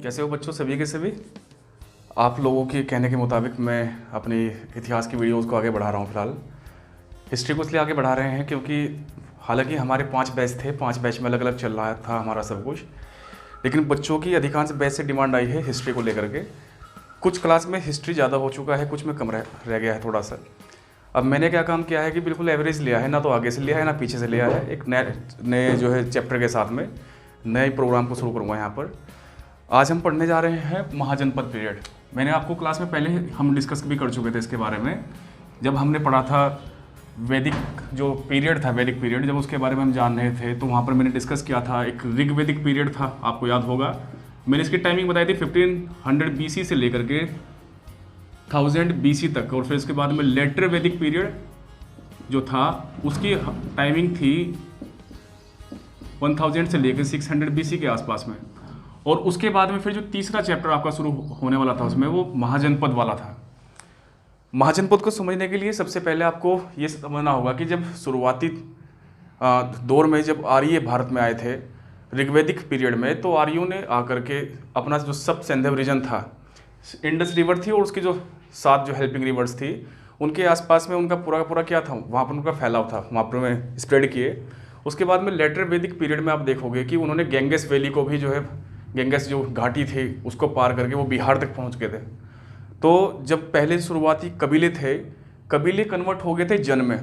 कैसे हो बच्चों सभी के सभी। आप लोगों के कहने के मुताबिक मैं अपनी इतिहास की वीडियोज़ को आगे बढ़ा रहा हूँ। फ़िलहाल हिस्ट्री को इसलिए आगे बढ़ा रहे हैं क्योंकि हालांकि हमारे 5 बैच थे, 5 बैच में अलग अलग चल रहा था हमारा सब कुछ, लेकिन बच्चों की अधिकांश बैच से डिमांड आई है हिस्ट्री को लेकर के। कुछ क्लास में हिस्ट्री ज़्यादा हो चुका है, कुछ में कम रह गया है थोड़ा सा। अब मैंने क्या काम किया है कि बिल्कुल एवरेज लिया है, ना तो आगे से लिया है ना पीछे से लिया है। एक नए जो है चैप्टर के साथ में नए प्रोग्राम को शुरू करूँगा यहाँ पर। आज हम पढ़ने जा रहे हैं महाजनपद पीरियड। मैंने आपको क्लास में पहले हम डिस्कस भी कर चुके थे इसके बारे में, जब हमने पढ़ा था वैदिक जो पीरियड था, वैदिक पीरियड, जब उसके बारे में हम जान रहे थे तो वहाँ पर मैंने डिस्कस किया था। एक ऋग्वैदिक पीरियड था, आपको याद होगा। मैंने इसकी टाइमिंग बताई थी 1500 BC से लेकर के 1000 BC तक, और फिर इसके बाद में लेटर वैदिक पीरियड जो था उसकी टाइमिंग थी 1000 से लेकर 600 BC के आसपास में। और उसके बाद में फिर जो तीसरा चैप्टर आपका शुरू होने वाला था उसमें वो महाजनपद वाला था। महाजनपद को समझने के लिए सबसे पहले आपको ये समझना होगा कि जब शुरुआती दौर में जब आर्य भारत में आए थे ऋग्वैदिक पीरियड में, तो आर्यों ने आकर के अपना जो सब सिंधु रीजन था, इंडस रिवर थी और उसकी जो 7 जो हेल्पिंग रिवर्स थी उनके आसपास में उनका पूरा का पूरा क्या था, वहाँ पर उनका फैलाव था, वहाँ पर में स्प्रेड किए। उसके बाद में लेटर वैदिक पीरियड में आप देखोगे कि उन्होंने गैंगेस वैली को भी जो है, गैंगेस जो घाटी थी उसको पार करके वो बिहार तक पहुँच गए थे। तो जब पहले शुरुआती कबीले थे, कबीले कन्वर्ट हो गए थे जन में।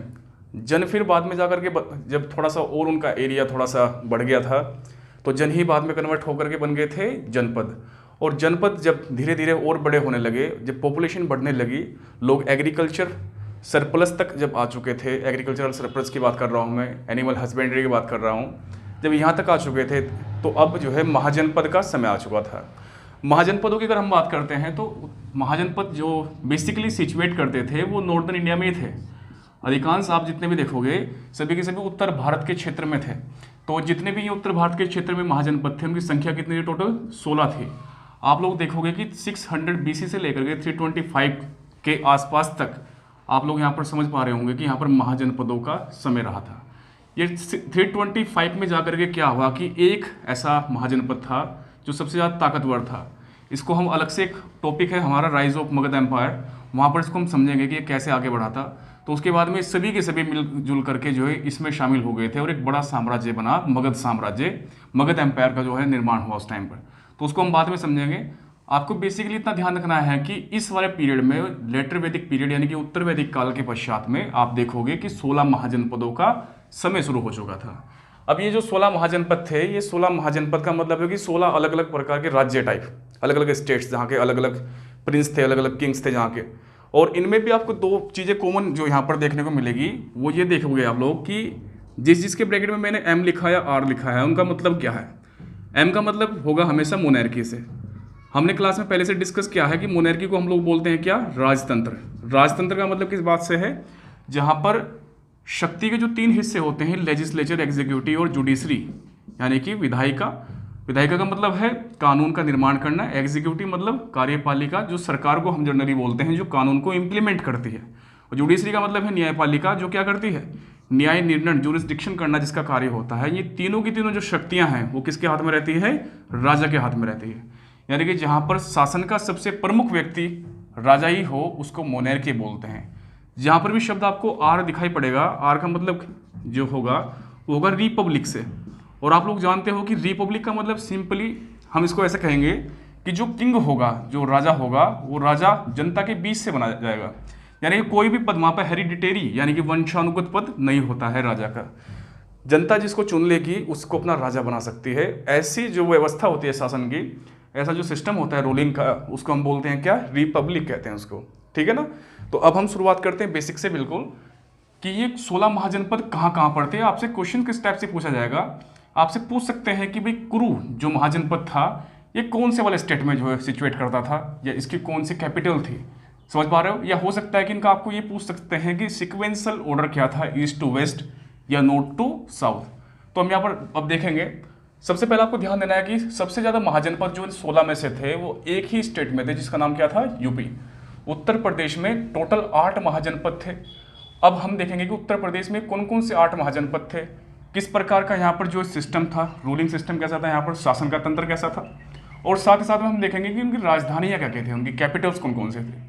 जन फिर बाद में जाकर के जब थोड़ा सा और उनका एरिया थोड़ा सा बढ़ गया था तो जन ही बाद में कन्वर्ट होकर के बन गए थे जनपद। और जनपद जब धीरे धीरे और बड़े होने लगे, जब पॉपुलेशन बढ़ने लगी, लोग एग्रीकल्चर सरप्लस तक जब आ चुके थे, एग्रीकल्चरल सरप्लस की बात कर रहा हूँ मैं, एनिमल हस्बेंड्री की बात कर रहा हूँ, जब यहाँ तक आ चुके थे तो अब जो है महाजनपद का समय आ चुका था। महाजनपदों की अगर हम बात करते हैं तो महाजनपद जो बेसिकली सिचुएट करते थे वो नॉर्दर्न इंडिया में ही थे। अधिकांश आप जितने भी देखोगे सभी के सभी उत्तर भारत के क्षेत्र में थे। तो जितने भी ये उत्तर भारत के क्षेत्र में महाजनपद थे उनकी संख्या कितनी थी? टोटल 16 थी। आप लोग देखोगे कि 600 BC से लेकर के 325 के आसपास तक आप लोग यहाँ पर समझ पा रहे होंगे कि यहाँ पर महाजनपदों का समय रहा था। ये 325 में जाकर के क्या हुआ कि एक ऐसा महाजनपद था जो सबसे ज़्यादा ताकतवर था। इसको हम अलग से एक टॉपिक है हमारा, राइज ऑफ मगध एम्पायर, वहाँ पर इसको हम समझेंगे कि ये कैसे आगे बढ़ा था। तो उसके बाद में सभी के सभी मिलजुल करके जो है इसमें शामिल हो गए थे और एक बड़ा साम्राज्य बना, मगध साम्राज्य, मगध एम्पायर का जो है निर्माण हुआ उस टाइम पर। तो उसको हम बाद में समझेंगे। आपको बेसिकली इतना ध्यान रखना है कि इस वाले पीरियड में, लेटर वैदिक पीरियड यानी कि उत्तर वैदिक काल के पश्चात में, आप देखोगे कि 16 महाजनपदों का समय शुरू हो चुका था। अब ये जो 16 महाजनपद थे, ये 16 महाजनपद का मतलब है कि 16 अलग अलग प्रकार के राज्य टाइप, अलग अलग स्टेट्स जहाँ के अलग अलग प्रिंस थे, अलग अलग किंग्स थे जहाँ के। और इनमें भी आपको 2 चीज़ें कॉमन जो यहाँ पर देखने को मिलेगी, वो ये देखोगे आप लोग कि जिसके ब्रैकेट में मैंने M लिखा है, R लिखा है, उनका मतलब क्या है। M का मतलब होगा हमेशा मोनैर्की से। हमने क्लास में पहले से डिस्कस किया है कि मोनैर्की को हम लोग बोलते हैं क्या? राजतंत्र। राजतंत्र का मतलब किस बात से है? जहाँ पर शक्ति के जो 3 हिस्से होते हैं, लेजिस्लेचर, एग्जीक्यूटिव और जुडिशरी, यानी कि विधायिका। विधायिका का मतलब है कानून का निर्माण करना, एग्जीक्यूटिव मतलब कार्यपालिका, जो सरकार को हम जनरली बोलते हैं, जो कानून को इम्प्लीमेंट करती है। और जुडिशरी का मतलब है न्यायपालिका, जो क्या करती है? न्याय निर्णय, जुरिस्डिक्शन करना जिसका कार्य होता है। ये तीनों की तीनों जो शक्तियां हैं वो किसके हाथ में रहती है? राजा के हाथ में रहती है। यानी कि जहाँ पर शासन का सबसे प्रमुख व्यक्ति राजा ही हो उसको मोनैर्की बोलते हैं। जहाँ पर भी शब्द आपको आर दिखाई पड़ेगा, आर का मतलब जो होगा वो होगा रिपब्लिक से। और आप लोग जानते हो कि रिपब्लिक का मतलब सिंपली हम इसको ऐसे कहेंगे कि जो किंग होगा, जो राजा होगा, वो राजा जनता के बीच से बनाया जाएगा। यानी कि कोई भी पद वहाँ पर हेरिडिटेरी यानी कि वंशानुगत पद नहीं होता है राजा का। जनता जिसको चुन लेगी उसको अपना राजा बना सकती है। ऐसी जो व्यवस्था होती है शासन की, ऐसा जो सिस्टम होता है रूलिंग का, उसको हम बोलते हैं क्या? रिपब्लिक कहते हैं उसको। ठीक है ना। तो अब हम शुरुआत करते हैं बेसिक से बिल्कुल, कि ये 16 महाजनपद कहाँ कहाँ पड़ते हैं। आपसे क्वेश्चन किस टाइप से पूछा जाएगा? आपसे पूछ सकते हैं कि भाई कुरु जो महाजनपद था ये कौन से वाले स्टेट में जो है सिचुएट करता था, या इसकी कौन सी कैपिटल थी। समझ पा रहे हो? या हो सकता है कि इनका आपको ये पूछ सकते हैं कि सिक्वेंशियल ऑर्डर क्या था, ईस्ट टू वेस्ट या नॉर्थ टू साउथ। तो हम यहाँ पर अब देखेंगे। सबसे पहले आपको ध्यान देना है कि सबसे ज़्यादा महाजनपद जो 16 में से थे वो एक ही स्टेट में थे, जिसका नाम क्या था? यूपी। उत्तर प्रदेश में टोटल 8 महाजनपद थे। अब हम देखेंगे कि उत्तर प्रदेश में कौन कौन से 8 महाजनपद थे, किस प्रकार का यहाँ पर जो सिस्टम था, रूलिंग सिस्टम कैसा था, यहाँ पर शासन का तंत्र कैसा था। और साथ ही साथ में हम देखेंगे कि उनकी राजधानियाँ क्या क्या थी, उनकी कैपिटल्स कौन कौन से थे।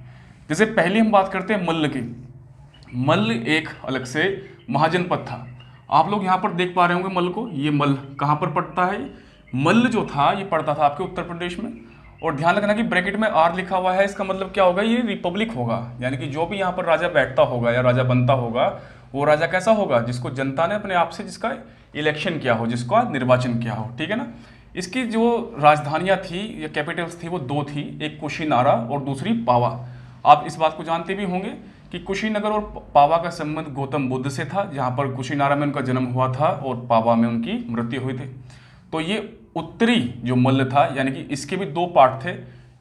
जैसे पहले हम बात करते हैं मल्ल की। मल्ल एक अलग से महाजनपद था। आप लोग यहाँ पर देख पा रहे होंगे मल्ल को। ये मल्ल कहाँ पर पड़ता है? मल्ल जो था ये पड़ता था आपके उत्तर प्रदेश में। और ध्यान रखना कि ब्रैकेट में आर लिखा हुआ है, इसका मतलब क्या होगा? ये रिपब्लिक होगा, यानी कि जो भी यहाँ पर राजा बैठता होगा या राजा बनता होगा वो राजा कैसा होगा? जिसको जनता ने अपने आप से जिसका इलेक्शन किया हो, जिसका निर्वाचन किया हो, ठीक है ना। इसकी जो राजधानियाँ थी या कैपिटल्स थी वो दो थी, एक कुशीनारा और दूसरी पावा। आप इस बात को जानते भी होंगे कि कुशीनगर और पावा का संबंध गौतम बुद्ध से था, जहाँ पर कुशीनारा में उनका जन्म हुआ था और पावा में उनकी मृत्यु हुई थी। तो ये उत्तरी जो मल्ल था, यानी कि इसके भी दो पार्ट थे,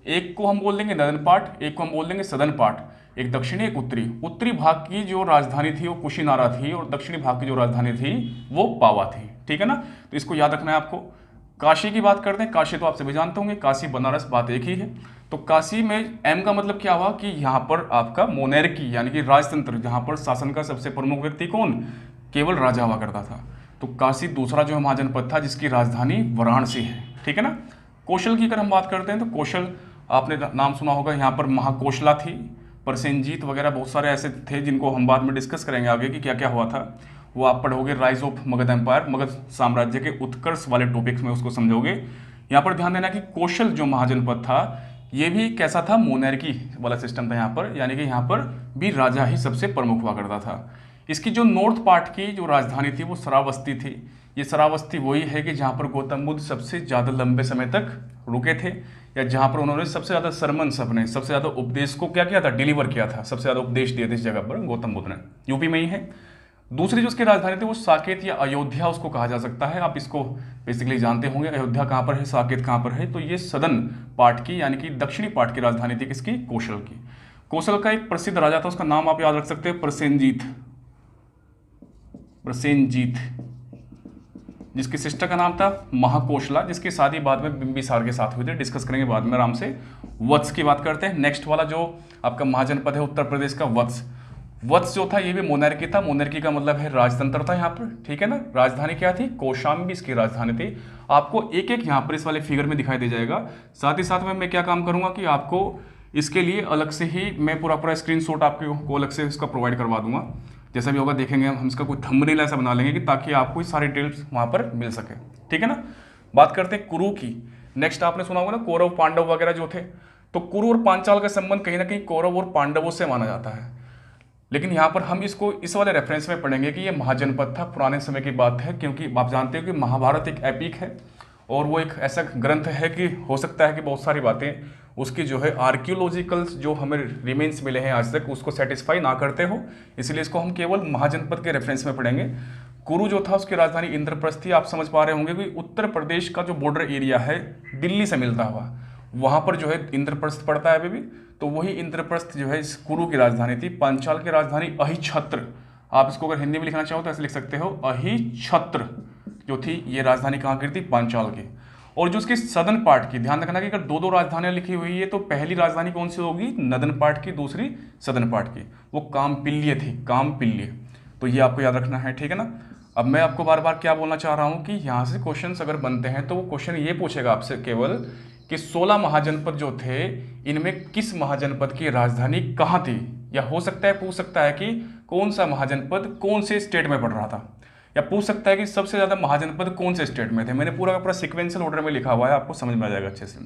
एक को हम बोल देंगे नदन पार्ट, एक को हम बोल देंगे सदन पार्ट, एक दक्षिणी एक उत्तरी। उत्तरी भाग की जो राजधानी थी वो कुशीनारा थी और दक्षिणी भाग की जो राजधानी थी वो पावा थी, ठीक है ना। तो इसको याद रखना है आपको। काशी की बात करते हैं। काशी तो आप सभी जानते होंगे, काशी बनारस बात एक ही है। तो काशी में एम का मतलब क्या हुआ कि यहाँ पर आपका मोनेर्की यानी कि राजतंत्र, जहाँ पर शासन का सबसे प्रमुख व्यक्ति कौन? केवल राजा हुआ करता था। तो काशी दूसरा जो महाजनपद था जिसकी राजधानी वाराणसी है, ठीक है ना। कौशल की अगर हम बात करते हैं तो कौशल आपने नाम सुना होगा, यहाँ पर महाकोशला थी, प्रसेनजीत वगैरह बहुत सारे ऐसे थे जिनको हम बाद में डिस्कस करेंगे आगे कि क्या क्या हुआ था। वो आप पढ़ोगे rise of Magadh empire, Magadh साम्राज्य के उत्कर्ष वाले टॉपिक्स में उसको समझोगे। यहाँ पर ध्यान देना कि कौशल जो महाजनपद था ये भी कैसा था? मोनेर्की वाला सिस्टम था यहाँ पर, यानी कि यहाँ पर भी राजा ही सबसे प्रमुख हुआ करता था। इसकी जो नॉर्थ पार्ट की जो राजधानी थी वो श्रावस्ती थी। ये श्रावस्ती वही है कि जहाँ पर गौतम बुद्ध सबसे ज़्यादा लंबे समय तक रुके थे, या जहाँ पर उन्होंने सबसे ज़्यादा सरमन्स अपने सबसे ज़्यादा उपदेश को क्या किया था? डिलीवर किया था। सबसे ज़्यादा उपदेश दिए थे इस जगह पर गौतम बुद्ध ने, यूपी में ही है। दूसरी जो उसकी राजधानी थी वो साकेत या अयोध्या उसको कहा जा सकता है। आप इसको बेसिकली जानते होंगे, अयोध्या कहाँ पर है, साकेत कहाँ पर है। तो ये सदन पार्ट की यानी कि दक्षिणी पार्ट की राजधानी थी किसकी? कौशल की। कौशल का एक प्रसिद्ध राजा था, उसका नाम आप याद रख सकते हैं, प्रसेनजीत। प्रसेनजीत, जिसकी सिस्टर का नाम था महाकोशला, जिसकी शादी बाद में बिंबिसार के साथ हुई थी। डिस्कस करेंगे बाद में आराम से। वत्स की बात करते हैं। नेक्स्ट वाला जो आपका महाजनपद है उत्तर प्रदेश का, वत्स। वत्स जो था ये भी मोनेर्की था। मोनेर्की का मतलब है राजतंत्र था यहाँ पर, ठीक है ना। राजधानी क्या थी? कौशाम्बी इसकी राजधानी थी। आपको एक एक यहाँ पर इस वाले फिगर में दिखाई दे जाएगा। साथ ही साथ में मैं क्या काम करूँगा कि आपको इसके लिए अलग से ही मैं पूरा स्क्रीनशॉट आपको अलग से इसका प्रोवाइड करवा दूंगा। जैसा भी होगा देखेंगे हम इसका कोई थंबनेल ऐसा बना लेंगे कि ताकि आपको सारी डिटेल्स वहाँ पर मिल सके, ठीक है ना। बात करते हैं कुरु की। नेक्स्ट आपने सुना होगा ना कौरव पांडव वगैरह जो थे। तो कुरु और पांचाल का संबंध कहीं ना कहीं कौरव और पांडवों से माना जाता है, लेकिन यहाँ पर हम इसको इस वाले रेफरेंस में पढ़ेंगे कि ये महाजनपद था, पुराने समय की बात है। क्योंकि आप जानते हो कि महाभारत एक एपिक है और वो एक ऐसा ग्रंथ है कि हो सकता है कि बहुत सारी बातें उसकी जो है आर्कियोलॉजिकल जो हमें रिमेन्स मिले हैं आज तक उसको सेटिस्फाई ना करते हो, इसलिए इसको हम केवल महाजनपद के रेफरेंस में पढ़ेंगे। कुरु जो था उसकी राजधानी इंद्रप्रस्थ थी। आप समझ पा रहे होंगे कि उत्तर प्रदेश का जो बॉर्डर एरिया है दिल्ली से मिलता हुआ, वहाँ पर जो है इंद्रप्रस्थ पड़ता है अभी भी। तो वही इंद्रप्रस्थ जो है इस कुरु की राजधानी थी। पांचाल की राजधानी अहिछत्र, आप इसको अगर हिंदी में लिखना चाहो तो ऐसे लिख सकते हो, अहिछत्र जो थी ये राजधानी कहाँ की थी? पांचाल की। और जो उसकी सदन पार्ट की, ध्यान रखना कि अगर दो दो राजधानियां लिखी हुई है तो पहली राजधानी कौन सी होगी? नदन पार्ट की, दूसरी सदन पार्ट की। वो कामपिल्य थी, कामपिल्य। तो ये आपको याद रखना है, ठीक है ना। अब मैं आपको बार बार क्या बोलना चाह रहा हूँ कि यहाँ से क्वेश्चंस अगर बनते हैं तो वो क्वेश्चन ये पूछेगा आपसे केवल कि 16 महाजनपद जो थे इनमें किस महाजनपद की राजधानी कहाँ थी, या हो सकता है पूछ सकता है कि कौन सा महाजनपद कौन से स्टेट में पड़ रहा था, या पूछ सकता है कि सबसे ज़्यादा महाजनपद कौन से स्टेट में थे। मैंने पूरा का पूरा सिक्वेंशियल ऑर्डर में लिखा हुआ है, आपको समझ में आ जाएगा अच्छे से।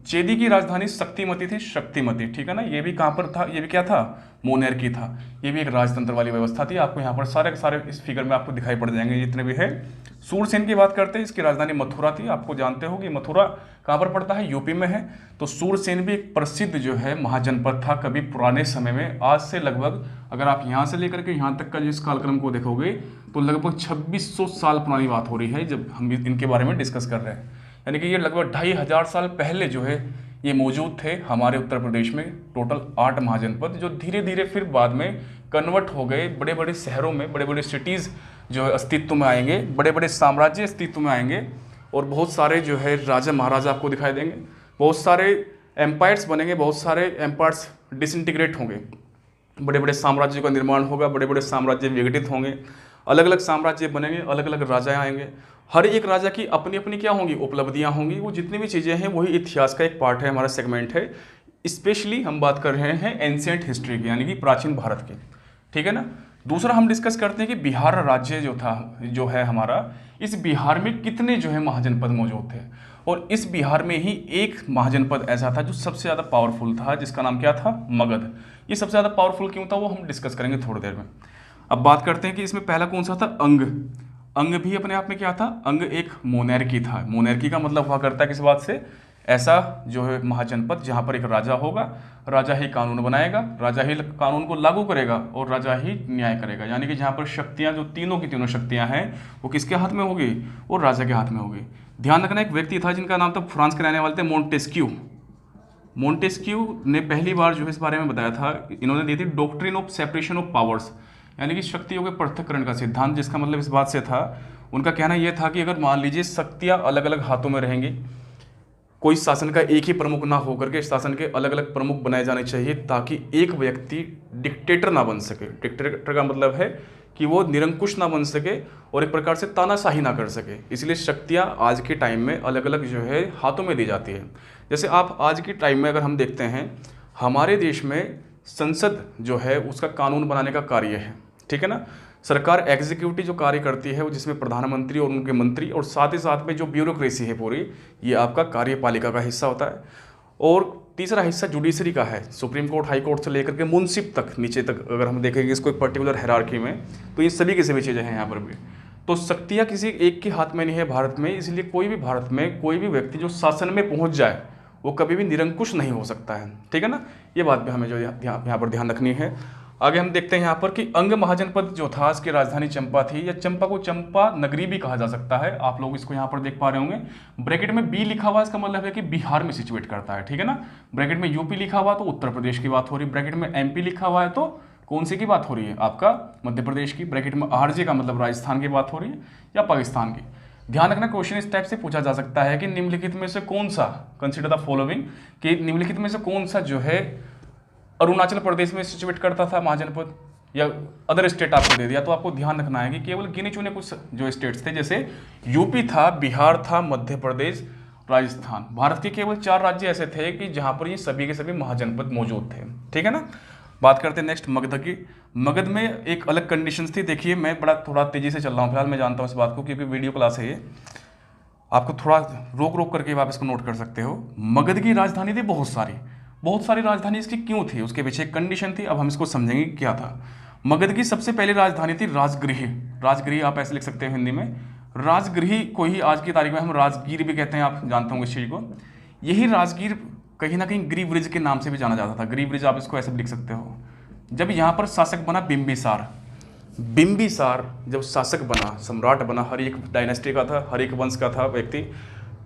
चेदी की राजधानी शक्तिमती थी, शक्तिमती, ठीक है ना। ये भी कहाँ पर था? ये भी क्या था? मोनेर्की था। ये भी एक राजतंत्र वाली व्यवस्था थी। आपको यहाँ पर सारे के सारे इस फिगर में आपको दिखाई पड़ जाएंगे जितने भी है। सूरसेन की बात करते हैं, इसकी राजधानी मथुरा थी। आपको जानते हो कि मथुरा कहाँ पर पड़ता है? यूपी में है। तो सूरसेन भी एक प्रसिद्ध जो है महाजनपद था कभी पुराने समय में। आज से लगभग अगर आप यहाँ से लेकर के यहाँ तक का जिस कालक्रम को देखोगे तो लगभग 2600 साल पुरानी बात हो रही है जब हम इनके बारे में डिस्कस कर रहे हैं। यानी कि ये लगभग 2500 साल पहले जो है ये मौजूद थे हमारे उत्तर प्रदेश में। टोटल 8 महाजनपद जो धीरे धीरे फिर बाद में कन्वर्ट हो गए, बड़े बड़े शहरों में, बड़े बड़े सिटीज़ जो है अस्तित्व में आएंगे, बड़े बड़े साम्राज्य अस्तित्व में आएंगे और बहुत सारे जो है राजा महाराजा आपको दिखाई देंगे, बहुत सारे एम्पायर्स बनेंगे, बहुत सारे एम्पायर्स डिसइंटीग्रेट होंगे, बड़े बड़े साम्राज्यों का निर्माण होगा, बड़े बड़े साम्राज्य विघटित होंगे। अलग अलग साम्राज्य बनेंगे, अलग अलग राजा आएंगे, हर एक राजा की अपनी अपनी क्या होंगी, उपलब्धियां होंगी। वो जितनी भी चीज़ें हैं वही इतिहास का एक पार्ट है, हमारा सेगमेंट है। स्पेशली हम बात कर रहे हैं एंशिएंट हिस्ट्री की, यानी कि प्राचीन भारत की, ठीक है ना। दूसरा हम डिस्कस करते हैं कि बिहार राज्य जो था, जो है हमारा, इस बिहार में कितने जो है महाजनपद मौजूद थे। और इस बिहार में ही एक महाजनपद ऐसा था जो सबसे ज़्यादा पावरफुल था, जिसका नाम क्या था, मगध। ये सबसे ज़्यादा पावरफुल क्यों था वो हम डिस्कस करेंगे थोड़ी देर में। अब बात करते हैं कि इसमें पहला कौन सा था, अंग। अंग भी अपने आप में क्या था, अंग एक मोनेर्की था। मोनेर्की का मतलब हुआ करता है किस बात से, ऐसा जो है महाजनपद जहाँ पर एक राजा होगा, राजा ही कानून बनाएगा, राजा ही कानून को लागू करेगा और राजा ही न्याय करेगा। यानी कि जहाँ पर शक्तियाँ, जो तीनों की तीनों शक्तियाँ हैं, वो किसके हाथ में होगी, वो राजा के हाथ में होगी। ध्यान रखना, एक व्यक्ति था जिनका नाम था, फ्रांस के रहने वाले थे, मोंटेस्क्यू। मोंटेस्क्यू ने पहली बार जो है इस बारे में बताया था, इन्होंने दी थी doctrine of separation of powers, यानी कि शक्तियों के पृथक्करण का सिद्धांत, जिसका मतलब इस बात से था, उनका कहना यह था कि अगर मान लीजिए शक्तियाँ अलग अलग हाथों में रहेंगी, कोई शासन का एक ही प्रमुख ना होकर के शासन के अलग अलग प्रमुख बनाए जाने चाहिए, ताकि एक व्यक्ति डिक्टेटर ना बन सके। डिक्टेटर का मतलब है कि वो निरंकुश ना बन सके और एक प्रकार से तानाशाही ना कर सके। इसलिए शक्तियाँ आज के टाइम में अलग अलग जो है हाथों में दी जाती है। जैसे आप आज के टाइम में अगर हम देखते हैं, हमारे देश में संसद जो है उसका कानून बनाने का कार्य है, ठीक है ना। सरकार एग्जीक्यूटिव जो कार्य करती है वो, जिसमें प्रधानमंत्री और उनके मंत्री और साथ ही साथ में जो ब्यूरोक्रेसी है पूरी, ये आपका कार्यपालिका का हिस्सा होता है। और तीसरा हिस्सा जुडिशरी का है, सुप्रीम कोर्ट, हाई कोर्ट से लेकर के मुंसिफ तक, नीचे तक अगर हम देखेंगे इसको एक पर्टिकुलर हायरार्की में, तो ये सभी की सभी चीज़ें हैं यहाँ पर भी। तो शक्तियाँ किसी एक के हाथ में नहीं है भारत में, इसलिए कोई भी भारत में कोई भी व्यक्ति जो शासन में पहुँच जाए वो कभी भी निरंकुश नहीं हो सकता है, ठीक है ना। ये बात भी हमें जो यहाँ पर ध्यान रखनी है। आगे हम देखते हैं यहाँ पर कि अंग महाजनपद जो था, इसकी राजधानी चंपा थी, या चंपा को चंपा नगरी भी कहा जा सकता है। आप लोग इसको यहाँ पर देख पा रहे होंगे, ब्रैकेट में बी लिखा हुआ, इसका मतलब है कि बिहार में सिचुएट करता है, ठीक है ना। ब्रैकेट में यूपी लिखा हुआ तो उत्तर प्रदेश की बात हो रही है, ब्रैकेट में एमपी लिखा हुआ है तो कौन सी की बात हो रही है, आपका मध्य प्रदेश की। ब्रैकेट में आरजे का मतलब राजस्थान की बात हो रही है या पाकिस्तान की। ध्यान रखना, क्वेश्चन इस टाइप से पूछा जा सकता है कि निम्नलिखित में से कौन सा, कंसिडर द फॉलोइंग, कि निम्नलिखित में से कौन सा जो है अरुणाचल प्रदेश में सिचुएट करता था महाजनपद, या अदर स्टेट आपको दे दिया। तो आपको ध्यान रखना है कि केवल गिने चुने कुछ जो स्टेट्स थे, जैसे यूपी था, बिहार था, मध्य प्रदेश, राजस्थान। भारत के केवल 4 राज्य ऐसे थे कि जहां पर ये सभी के सभी महाजनपद मौजूद थे, ठीक है ना। बात करते हैं नेक्स्ट मगध की। मगध में एक अलग कंडीशंस थी। देखिए, मैं थोड़ा तेजी से चल रहा हूँ फिलहाल, मैं जानता हूँ इस बात को, क्योंकि वीडियो क्लास है ये, आपको थोड़ा रोक रोक करके आप इसको नोट कर सकते हो। मगध की राजधानी थी बहुत सारी राजधानी इसकी क्यों थी, उसके पीछे एक कंडीशन थी। अब हम इसको समझेंगे क्या था। मगध की सबसे पहली राजधानी थी राजगृह। राजगृह आप ऐसे लिख सकते हैं हिंदी में, राजगृह को ही आज की तारीख में हम राजगीर भी कहते हैं, आप जानते होंगे इस चीज़ को। यही राजगीर कहीं ना कहीं गिरिब्रिज ब्रिज के नाम से भी जाना जाता था। गिरिब्रिज ब्रिज आप इसको ऐसे भी लिख सकते हो। जब यहाँ पर शासक बना बिंबिसार, बिंबिसार जब शासक बना, सम्राट बना, हर एक डायनेस्टी का था, हर एक वंश का था व्यक्ति,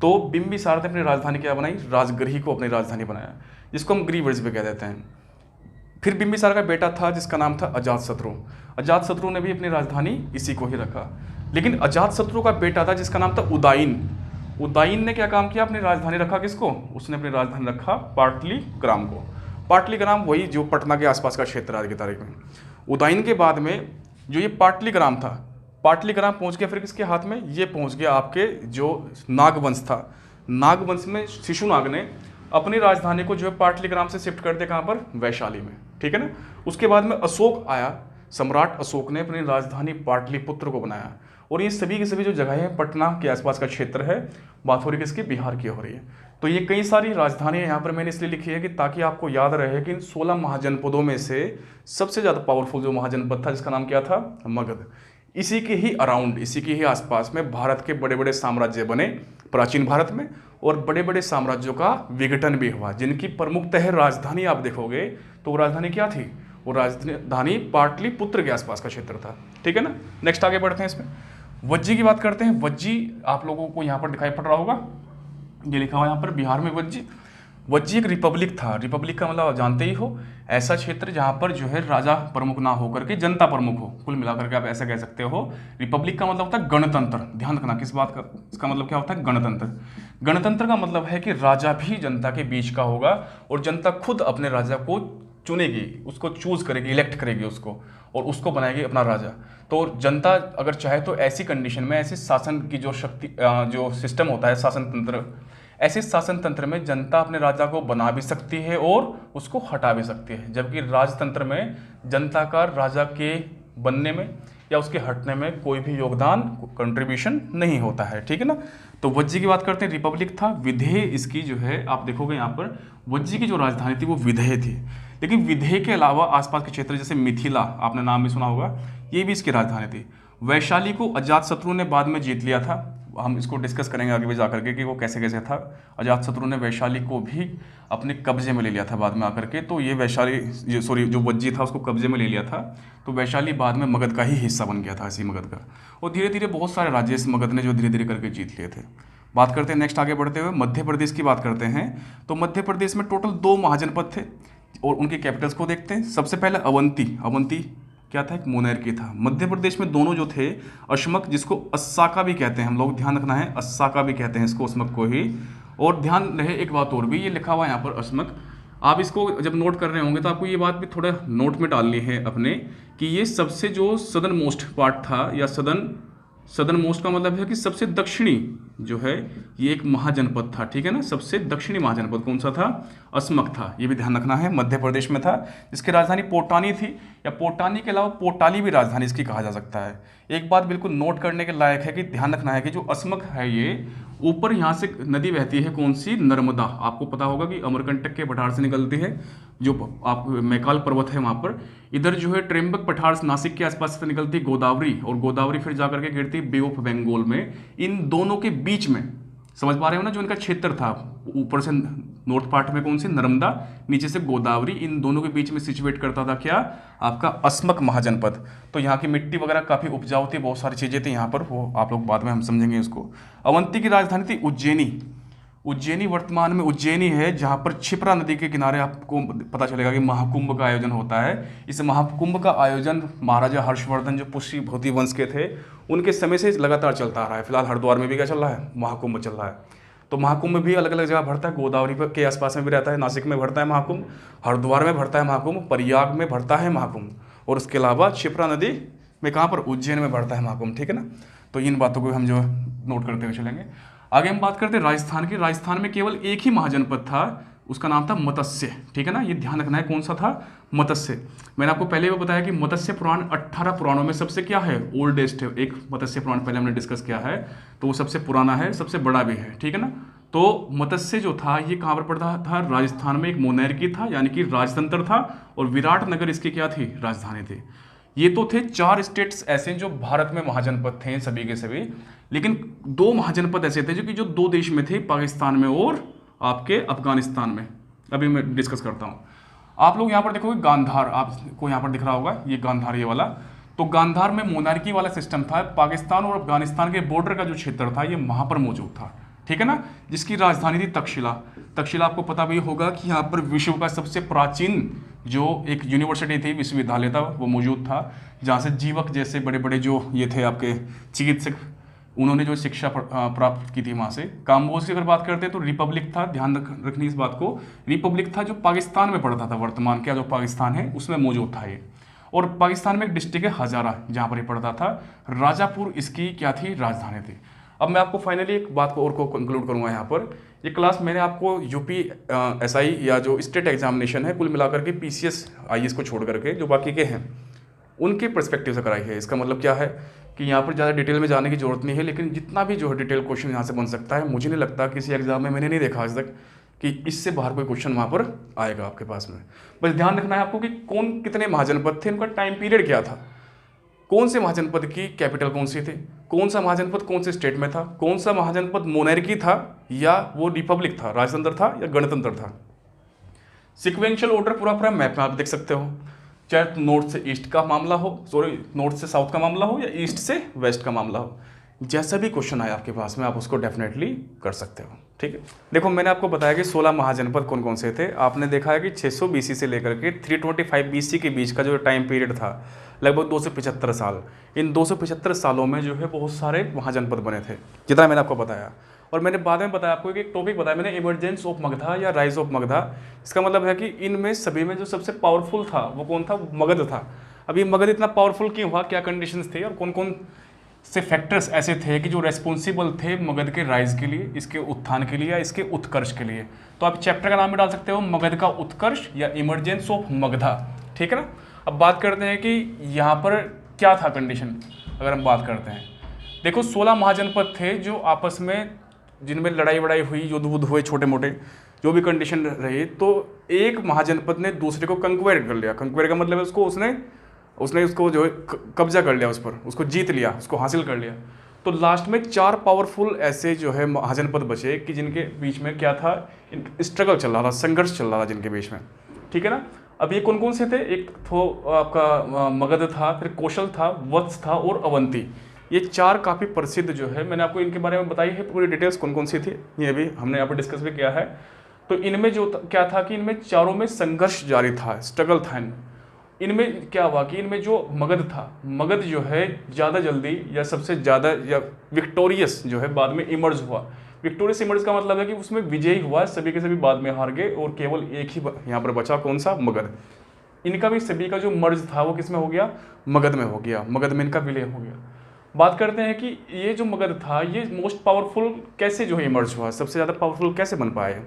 तो बिंबिसार ने अपनी राजधानी क्या बनाई, राजगृह को अपनी राजधानी बनाया, जिसको हम गिरिब्रिज भी कह देते हैं। फिर बिंबिसार का बेटा था जिसका नाम था अजातशत्रु। अजातशत्रु ने भी अपनी राजधानी इसी को ही रखा। लेकिन अजातशत्रु का बेटा था जिसका नाम था उदायन। उदायन ने क्या काम किया, अपनी राजधानी रखा किसको, उसने अपनी राजधानी रखा पाटलिग्राम को। पाटलिग्राम वही जो पटना के आसपास का क्षेत्र आज की तारीख में। उदायन के बाद में जो ये पाटलिग्राम था, पाटलिग्राम पहुंच गया फिर किसके हाथ में, ये पहुंच गया आपके जो नागवंश था। नागवंश में शिशुनाग ने अपनी राजधानी को जो है पाटलिग्राम से शिफ्ट कर दिया, कहाँ पर, वैशाली में, ठीक है ना। उसके बाद में अशोक आया, सम्राट अशोक ने अपनी राजधानी पाटलिपुत्र को बनाया। और ये सभी की सभी जो जगह है पटना के आसपास का क्षेत्र है, बात हो रही है किसकी, बिहार की हो रही है। तो ये कई सारी राजधानियाँ यहाँ पर मैंने इसलिए लिखी है कि ताकि आपको याद रहे कि इन 16 महाजनपदों में से सबसे ज़्यादा पावरफुल जो महाजनपद था जिसका नाम क्या था, मगध। इसी के ही अराउंड, इसी के ही आसपास में भारत के बड़े बड़े साम्राज्य बने प्राचीन भारत में, और बड़े बड़े साम्राज्यों का विघटन भी हुआ, जिनकी प्रमुखतः राजधानी आप देखोगे तो वो राजधानी क्या थी, वो राजधानी पाटलिपुत्र के आसपास का क्षेत्र था, ठीक है ना। नेक्स्ट आगे बढ़ते हैं, इसमें वज्जी की बात करते हैं। वज्जी आप लोगों को यहाँ पर दिखाई पड़ रहा होगा, ये लिखा हुआ यहाँ पर, बिहार में वज्जी। वज्जी एक रिपब्लिक था। रिपब्लिक का मतलब आप जानते ही हो, ऐसा क्षेत्र जहाँ पर जो है राजा प्रमुख ना होकर के जनता प्रमुख हो, कुल मिलाकर के आप ऐसा कह सकते हो। रिपब्लिक का मतलब होता है गणतंत्र। ध्यान रखना किस बात का, इसका मतलब क्या होता है, गणतंत्र। गणतंत्र का मतलब है कि राजा भी जनता के बीच का होगा और जनता खुद अपने राजा को चुनेगी, उसको चूज करेगी, इलेक्ट करेगी उसको, और उसको बनाएगी अपना राजा। तो जनता अगर चाहे तो ऐसी कंडीशन में, ऐसे शासन की जो शक्ति जो सिस्टम होता है शासन तंत्र, ऐसे शासन तंत्र में जनता अपने राजा को बना भी सकती है और उसको हटा भी सकती है, जबकि राजतंत्र में जनता का राजा के बनने में या उसके हटने में कोई भी योगदान, कंट्रीब्यूशन नहीं होता है, ठीक है ना। तो वज्जी की बात करते हैं, रिपब्लिक था। विधेय इसकी जो है आप देखोगे यहाँ पर, वज्जी की जो राजधानी थी वो विधेय थी, लेकिन विधेय के अलावा आसपास के क्षेत्र जैसे मिथिला, आपने नाम भी सुना होगा, ये भी इसकी राजधानी थी। वैशाली को अजातशत्रु ने बाद में जीत लिया था, हम इसको डिस्कस करेंगे आगे भी जाकर के कि वो कैसे कैसे था। अजातशत्रु ने वैशाली को भी अपने कब्जे में ले लिया था बाद में आकर के, तो ये वैशाली जो वज्जी था उसको कब्जे में ले लिया था, तो वैशाली बाद में मगध का ही हिस्सा बन गया था, इसी मगध का। और धीरे धीरे बहुत सारे राज्य इस मगध ने जो धीरे धीरे करके जीत लिए थे। बात करते हैं नेक्स्ट, आगे बढ़ते हुए मध्य प्रदेश की बात करते हैं। तो मध्य प्रदेश में टोटल 2 महाजनपद थे और उनके कैपिटल्स को देखते हैं। सबसे पहले अवंती, अवंती क्या था, एक मोनेर्की था। मध्य प्रदेश में दोनों जो थे, अश्मक जिसको अस्साका भी कहते हैं हम लोग, ध्यान रखना है, अस्साका भी कहते हैं इसको, अश्मक को ही। और ध्यान रहे एक बात और भी, ये लिखा हुआ है यहाँ पर अश्मक, आप इसको जब नोट कर रहे होंगे तो आपको ये बात भी थोड़ा नोट में डालनी है अपने, कि ये सबसे जो सदर्न मोस्ट पार्ट था, या सदर्न मोस्ट का मतलब है कि सबसे दक्षिणी जो है, ये एक महाजनपद था, ठीक है ना। सबसे दक्षिणी महाजनपद कौन सा था, अस्मक था, ये भी ध्यान रखना है, मध्य प्रदेश में था, जिसकी राजधानी पोटानी थी, या पोटानी के अलावा पोटाली भी राजधानी इसकी कहा जा सकता है। एक बात बिल्कुल नोट करने के लायक है कि ध्यान रखना है कि जो अस्मक है, ये ऊपर यहाँ से नदी बहती है, कौन सी, नर्मदा। आपको पता होगा कि अमरकंटक के पठार से निकलती है, जो आप मैकाल पर्वत है वहाँ पर। इधर जो है त्र्यंबक पठार नासिक के आसपास से निकलती गोदावरी, और गोदावरी फिर जाकर के गिरती बे ऑफ बंगाल में। इन दोनों के बीच में, समझ पा रहे हो ना, जो इनका क्षेत्र था, ऊपर से नॉर्थ पार्ट में कौन सी, नर्मदा, नीचे से गोदावरी, इन दोनों के बीच में सिचुएट करता था क्या, आपका अस्मक महाजनपद। तो यहाँ की मिट्टी वगैरह काफ़ी उपजाऊ थी, बहुत सारी चीज़ें थी यहाँ पर, वो आप लोग बाद में हम समझेंगे उसको। अवंती की राजधानी थी उज्जैनी। उज्जैनी वर्तमान में उज्जैनी है, जहाँ पर क्षिप्रा नदी के किनारे आपको पता चलेगा कि महाकुंभ का आयोजन होता है। इस महाकुंभ का आयोजन महाराजा हर्षवर्धन जो पुष्य भौती वंश के थे, उनके समय से लगातार चलता आ रहा है। फिलहाल हरिद्वार में भी क्या चल रहा है, महाकुंभ चल रहा है। तो महाकुंभ भी अलग अलग जगह भरता है, गोदावरी के आसपास में भी रहता है, नासिक में भरता है महाकुंभ, हरिद्वार में भरता है महाकुंभ, प्रयाग में भरता है महाकुंभ, और उसके अलावा क्षिप्रा नदी में कहाँ पर, उज्जैन में भरता है महाकुंभ, ठीक है ना। तो इन बातों को हम जो नोट करते हुए चलेंगे। आगे हम बात करते हैं राजस्थान की। राजस्थान में केवल एक ही महाजनपद था, उसका नाम था मत्स्य, ठीक है ना, ये ध्यान रखना है, कौन सा था, मत्स्य। मैंने आपको पहले भी बताया कि मत्स्य पुराण 18 पुराणों में सबसे क्या है, ओल्डेस्ट है। एक मत्स्य पुराण पहले हमने डिस्कस किया है, तो वो सबसे पुराना है, सबसे बड़ा भी है, ठीक है ना। तो मत्स्य जो था ये कहाँ पर पड़ता था, राजस्थान में एक मोनेर्की था, यानी कि राजतंत्र था, और विराट नगर इसकी क्या थी, राजधानी थी। ये तो थे 4 स्टेट्स ऐसे जो भारत में महाजनपद थे सभी के सभी, लेकिन 2 महाजनपद ऐसे थे जो 2 देश में थे, पाकिस्तान में और आपके अफगानिस्तान में। अभी मैं डिस्कस करता हूँ। आप लोग यहाँ पर देखोगे गांधार, आपको यहाँ पर दिख रहा होगा, ये गांधार, ये वाला। तो गांधार में मोनार्की वाला सिस्टम था, पाकिस्तान और अफगानिस्तान के बॉर्डर का जो क्षेत्र था ये वहाँ पर मौजूद था, ठीक है ना, जिसकी राजधानी थी तक्षशिला। तक्षशिला आपको पता भी होगा कि यहाँ पर विश्व का सबसे प्राचीन जो एक यूनिवर्सिटी थी, विश्वविद्यालय था, वो मौजूद था, जहाँ से जीवक जैसे बड़े बड़े जो ये थे आपके चिकित्सक, उन्होंने जो शिक्षा प्राप्त की थी वहाँ से। काम्बोज की अगर बात करते हैं तो रिपब्लिक था, ध्यान रखनी इस बात को, रिपब्लिक था जो पाकिस्तान में पड़ता था, वर्तमान क्या जो पाकिस्तान है उसमें मौजूद था ये। और पाकिस्तान में एक डिस्ट्रिक्ट है हजारा, जहाँ पर ये पड़ता था। राजापुर इसकी क्या थी, राजधानी थी। अब मैं आपको फाइनली एक बात को और को कंक्लूड करूंगा यहाँ पर। ये क्लास मैंने आपको यूपी एसआई या जो स्टेट एग्जामिनेशन है कुल मिलाकर के पीसीएस आईएएस को छोड़ करके जो बाकी के हैं उनके पर्सपेक्टिव से कराई है। इसका मतलब क्या है कि यहाँ पर ज़्यादा डिटेल में जाने की जरूरत नहीं है, लेकिन जितना भी जो है डिटेल क्वेश्चन यहाँ से बन सकता है, मुझे नहीं लगता किसी एग्जाम में, मैंने नहीं देखा आज तक कि इससे बाहर कोई क्वेश्चन वहाँ पर आएगा आपके पास में। बस ध्यान रखना है आपको कि कौन कितने महाजनपद थे, उनका टाइम पीरियड क्या था, कौन से महाजनपद की कैपिटल कौन सी थी, कौन सा महाजनपद कौन से स्टेट में था, कौन सा महाजनपद मोनेर्की था या वो रिपब्लिक था, राजतंत्र था या गणतंत्र था। सिक्वेंशियल ऑर्डर पूरा मैप में आप देख सकते हो, चाहे नॉर्थ से ईस्ट का मामला हो, सॉरी नॉर्थ से साउथ का मामला हो या ईस्ट से वेस्ट का मामला हो, जैसा भी क्वेश्चन आए आपके पास में आप उसको डेफिनेटली कर सकते हो, ठीक है। देखो मैंने आपको बताया कि 16 महाजनपद कौन कौन से थे। आपने देखा है कि 600 बीसी से लेकर के 325 बीसी के बीच का जो टाइम पीरियड था लगभग 275 साल। इन 275 सालों में जो है बहुत सारे महाजनपद बने थे, जितना मैंने आपको बताया। और मैंने बाद में बताया आपको, एक टॉपिक बताया मैंने, इमरजेंस ऑफ मगधा या राइज ऑफ मगधा। इसका मतलब है कि इनमें सभी में जो सबसे पावरफुल था वो कौन था? मगध था। अब ये मगध इतना पावरफुल क्यों हुआ, क्या कंडीशंस थे और कौन कौन से फैक्टर्स ऐसे थे कि जो रेस्पॉन्सिबल थे मगध के राइज के लिए, इसके उत्थान के लिए या इसके उत्कर्ष के लिए? तो आप चैप्टर का नाम भी डाल सकते हो मगध का उत्कर्ष या इमरजेंस ऑफ मगधा, ठीक है ना। अब बात करते हैं कि यहाँ पर क्या था कंडीशन। अगर हम बात करते हैं, देखो 16 महाजनपद थे जो आपस में, जिनमें लड़ाई वड़ाई हुई, युद्ध वुद्ध हुए, छोटे मोटे जो भी कंडीशन रही, तो एक महाजनपद ने दूसरे को कंक्वेयर कर लिया। कंक्वेयर का मतलब है उसको उसने उसको जो है कब्जा कर लिया, उस पर उसको जीत लिया, उसको हासिल कर लिया। तो लास्ट में 4 पावरफुल ऐसे जो है महाजनपद बचे कि जिनके बीच में क्या था, स्ट्रगल चल रहा था, संघर्ष चल रहा था जिनके बीच में, ठीक है ना। अब ये कौन कौन से थे? एक तो आपका मगध था, फिर कौशल था, वत्स था और अवंती। ये 4 काफ़ी प्रसिद्ध जो है, मैंने आपको इनके बारे में बताई है पूरी डिटेल्स कौन कौन सी थी, ये भी हमने यहाँ पर डिस्कस भी किया है। तो इनमें जो क्या था कि इनमें चारों में संघर्ष जारी था, स्ट्रगल था इनमें क्या हुआ कि इनमें जो मगध था, मगध जो है ज़्यादा जल्दी या सबसे ज़्यादा या विक्टोरियस जो है बाद में इमर्ज हुआ। विक्टोरियस इमर्ज का मतलब है कि उसमें विजयी हुआ, सभी के सभी बाद में हार गए और केवल एक ही यहाँ पर बचा, कौन सा? मगध। इनका भी सभी का जो मर्ज था वो किस में हो गया? मगध में हो गया, मगध में इनका विलय हो गया। बात करते हैं कि ये जो मगध था ये मोस्ट पावरफुल कैसे जो है इमर्ज हुआ, सबसे ज़्यादा पावरफुल कैसे बन पाया?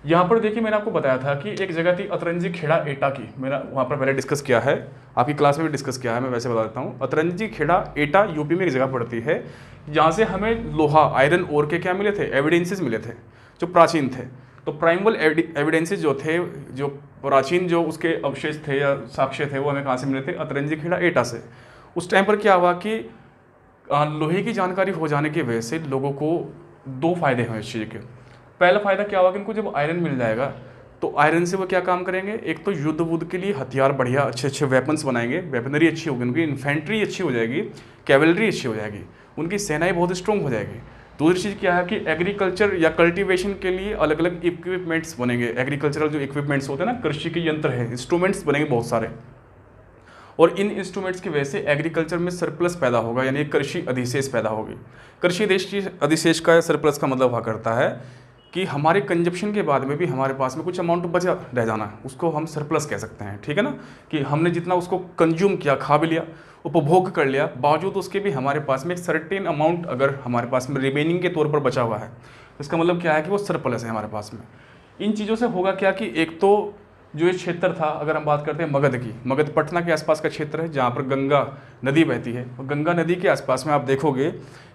यहाँ पर देखिए मैंने आपको बताया था कि एक जगह थी अतरंजी खेड़ा एटा की, मैंने वहाँ पर पहले डिस्कस किया है, आपकी क्लास में भी डिस्कस किया है, मैं वैसे बता देता हूँ। अतरंजी खेड़ा एटा यूपी में एक जगह पड़ती है, जहाँ से हमें लोहा, आयरन ओर के क्या मिले थे? एविडेंसेस मिले थे जो प्राचीन थे। तो प्राइमल एविडेंसेस जो थे, जो प्राचीन जो उसके अवशेष थे या साक्ष्य थे, वो हमें कहाँ से मिले थे? अतरंजी खेड़ा एटा से। उस टाइम पर क्या हुआ कि लोहे की जानकारी हो जाने की वजह से लोगों को 2 फायदे हुए इस चीज़ के। पहला फ़ायदा क्या होगा कि इनको जब आयरन मिल जाएगा तो आयरन से वो क्या काम करेंगे? एक तो युद्ध वुद्ध के लिए हथियार बढ़िया अच्छे अच्छे वेपन्स बनाएंगे, वेपनरी अच्छी होगी, उनकी इन्फेंट्री अच्छी हो जाएगी, कैवलरी अच्छी हो जाएगी, उनकी सेनाएं बहुत स्ट्रॉन्ग हो जाएगी। दूसरी चीज़ क्या है कि एग्रीकल्चर या कल्टीवेशन के लिए अलग अलग इक्विपमेंट्स बनेंगे। एग्रीकल्चरल जो इक्विपमेंट्स होते हैं ना, कृषि के यंत्र है, इंस्ट्रूमेंट्स बनेंगे बहुत सारे, और इन इंस्ट्रूमेंट्स की वजह से एग्रीकल्चर में सरप्लस पैदा होगा, यानी कृषि अधिशेष पैदा होगी। कृषि अधिशेष का सरप्लस का मतलब हुआ करता है कि हमारे कंजप्शन के बाद में भी हमारे पास में कुछ अमाउंट बचा रह जाना, उसको हम सरप्लस कह सकते हैं, ठीक है ना। कि हमने जितना उसको कंज्यूम किया, खा भी लिया, उपभोग कर लिया, बावजूद उसके भी हमारे पास में एक सर्टेन अमाउंट अगर हमारे पास में रिमेनिंग के तौर पर बचा हुआ है, इसका मतलब क्या है कि वो सरप्लस है हमारे पास में। इन चीज़ों से होगा क्या कि एक तो जो ये क्षेत्र था, अगर हम बात करते हैं मगध की, मगध पटना के आसपास का क्षेत्र है जहाँ पर गंगा नदी बहती है, और गंगा नदी के आसपास में आप देखोगे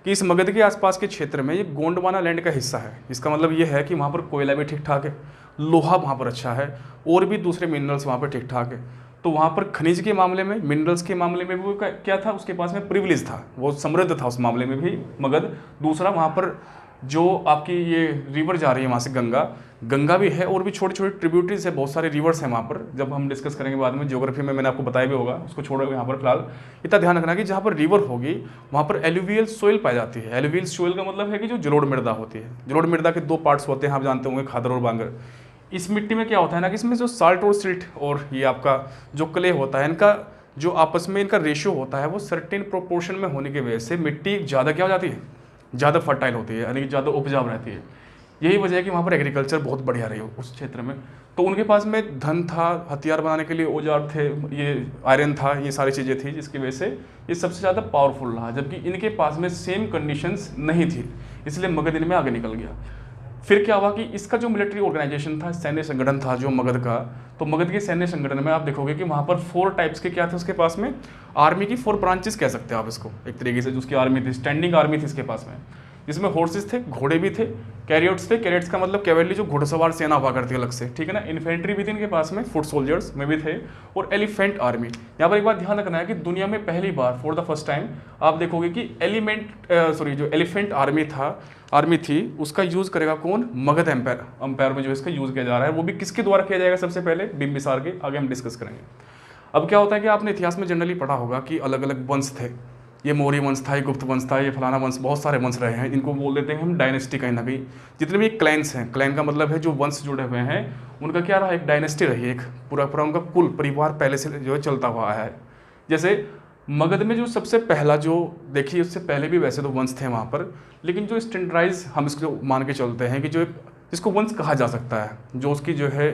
कि इस मगध के आसपास के क्षेत्र में ये गोंडवाना लैंड का हिस्सा है। इसका मतलब ये है कि वहाँ पर कोयला भी ठीक ठाक है, लोहा वहाँ पर अच्छा है, और भी दूसरे मिनरल्स वहाँ पर ठीक ठाक है। तो वहाँ पर खनिज के मामले में, मिनरल्स के मामले में वो क्या था, उसके पास में प्रिविलेज था, वो समृद्ध था उस मामले में भी मगध। दूसरा वहाँ पर जो आपकी ये रिवर जा रही है वहाँ से गंगा भी है, और भी छोटे छोटे ट्रिब्यूटरीज है, बहुत सारे रिवर्स हैं वहाँ पर, जब हम डिस्कस करेंगे बाद में ज्योग्राफी में, मैंने आपको बताया भी होगा, उसको छोड़ो यहाँ पर फिलहाल इतना ध्यान रखना कि जहाँ पर रिवर होगी वहाँ पर एलुवियल सोइल पाई जाती है। एलुवियल सोइल का मतलब है कि जो जलोढ़ मृदा होती है, जलोढ़ मृदा के 2 पार्ट्स होते हैं, आप जानते होंगे, खादर और बांगर। इस मिट्टी में क्या होता है ना कि इसमें जो साल्ट और सिल्ट और ये आपका जो क्ले होता है, इनका जो आपस में इनका रेशियो होता है वो सर्टेन प्रोपोर्शन में होने की वजह से मिट्टी ज़्यादा क्या हो जाती है, ज़्यादा फर्टाइल होती है, यानी कि ज़्यादा उपजाऊ रहती है। यही वजह है कि वहाँ पर एग्रीकल्चर बहुत बढ़िया रही उस क्षेत्र में। तो उनके पास में धन था, हथियार बनाने के लिए औजार थे, ये आयरन था, ये सारी चीज़ें थी, जिसकी वजह से ये सबसे ज़्यादा पावरफुल रहा, जबकि इनके पास में सेम कंडीशंस नहीं थी, इसलिए मगध इनमें आगे निकल गया। फिर क्या हुआ कि इसका जो मिलिट्री ऑर्गेनाइजेशन था, सैन्य संगठन था जो मगध का, तो मगध के सैन्य संगठन में आप देखोगे कि वहाँ पर 4 टाइप्स के क्या थे उसके पास में, आर्मी की 4 ब्रांचेस कह सकते हैं आप इसको एक तरीके से, जो उसकी आर्मी थी, स्टैंडिंग आर्मी थी इसके पास में, जिसमें हॉर्सेस थे, घोड़े भी थे, कैरियट्स थे, कैरियट्स का मतलब कैवलरी जो घुड़सवार सेना हुआ करती है अलग से, ठीक है ना। इन्फेंट्री भी थी इनके पास में, फुट सोल्जर्स में भी थे, और एलिफेंट आर्मी। यहाँ पर एक बात ध्यान रखना है कि दुनिया में पहली बार फॉर द फर्स्ट टाइम आप देखोगे कि जो एलिफेंट आर्मी थी उसका यूज़ करेगा कौन, मगध एम्पायर में जो इसका यूज़ किया जा रहा है, वो भी किसके द्वारा किया जाएगा सबसे पहले, बिम्बिसार के, आगे हम डिस्कस करेंगे। अब क्या होता है कि आपने इतिहास में जनरली पढ़ा होगा कि अलग अलग वंश थे, ये मौर्य वंश था, ये गुप्त वंश था, ये फलाना वंश, बहुत सारे वंश रहे हैं, इनको बोल देते हैं हम डायनेस्टी कहीं ना कहीं। जितने भी क्लैंस हैं, क्लैन का मतलब है जो वंश जुड़े हुए हैं, उनका क्या रहा, एक डायनेस्टी रही, एक पूरा पूरा उनका कुल परिवार पहले से जो है चलता हुआ है। जैसे मगध में जो सबसे पहला जो देखिए, उससे पहले भी वैसे तो वंश थे वहाँ पर, लेकिन जो स्टैंडर्डाइज हम इसको मान के चलते हैं कि जो जिसको वंश कहा जा सकता है, जो उसकी जो है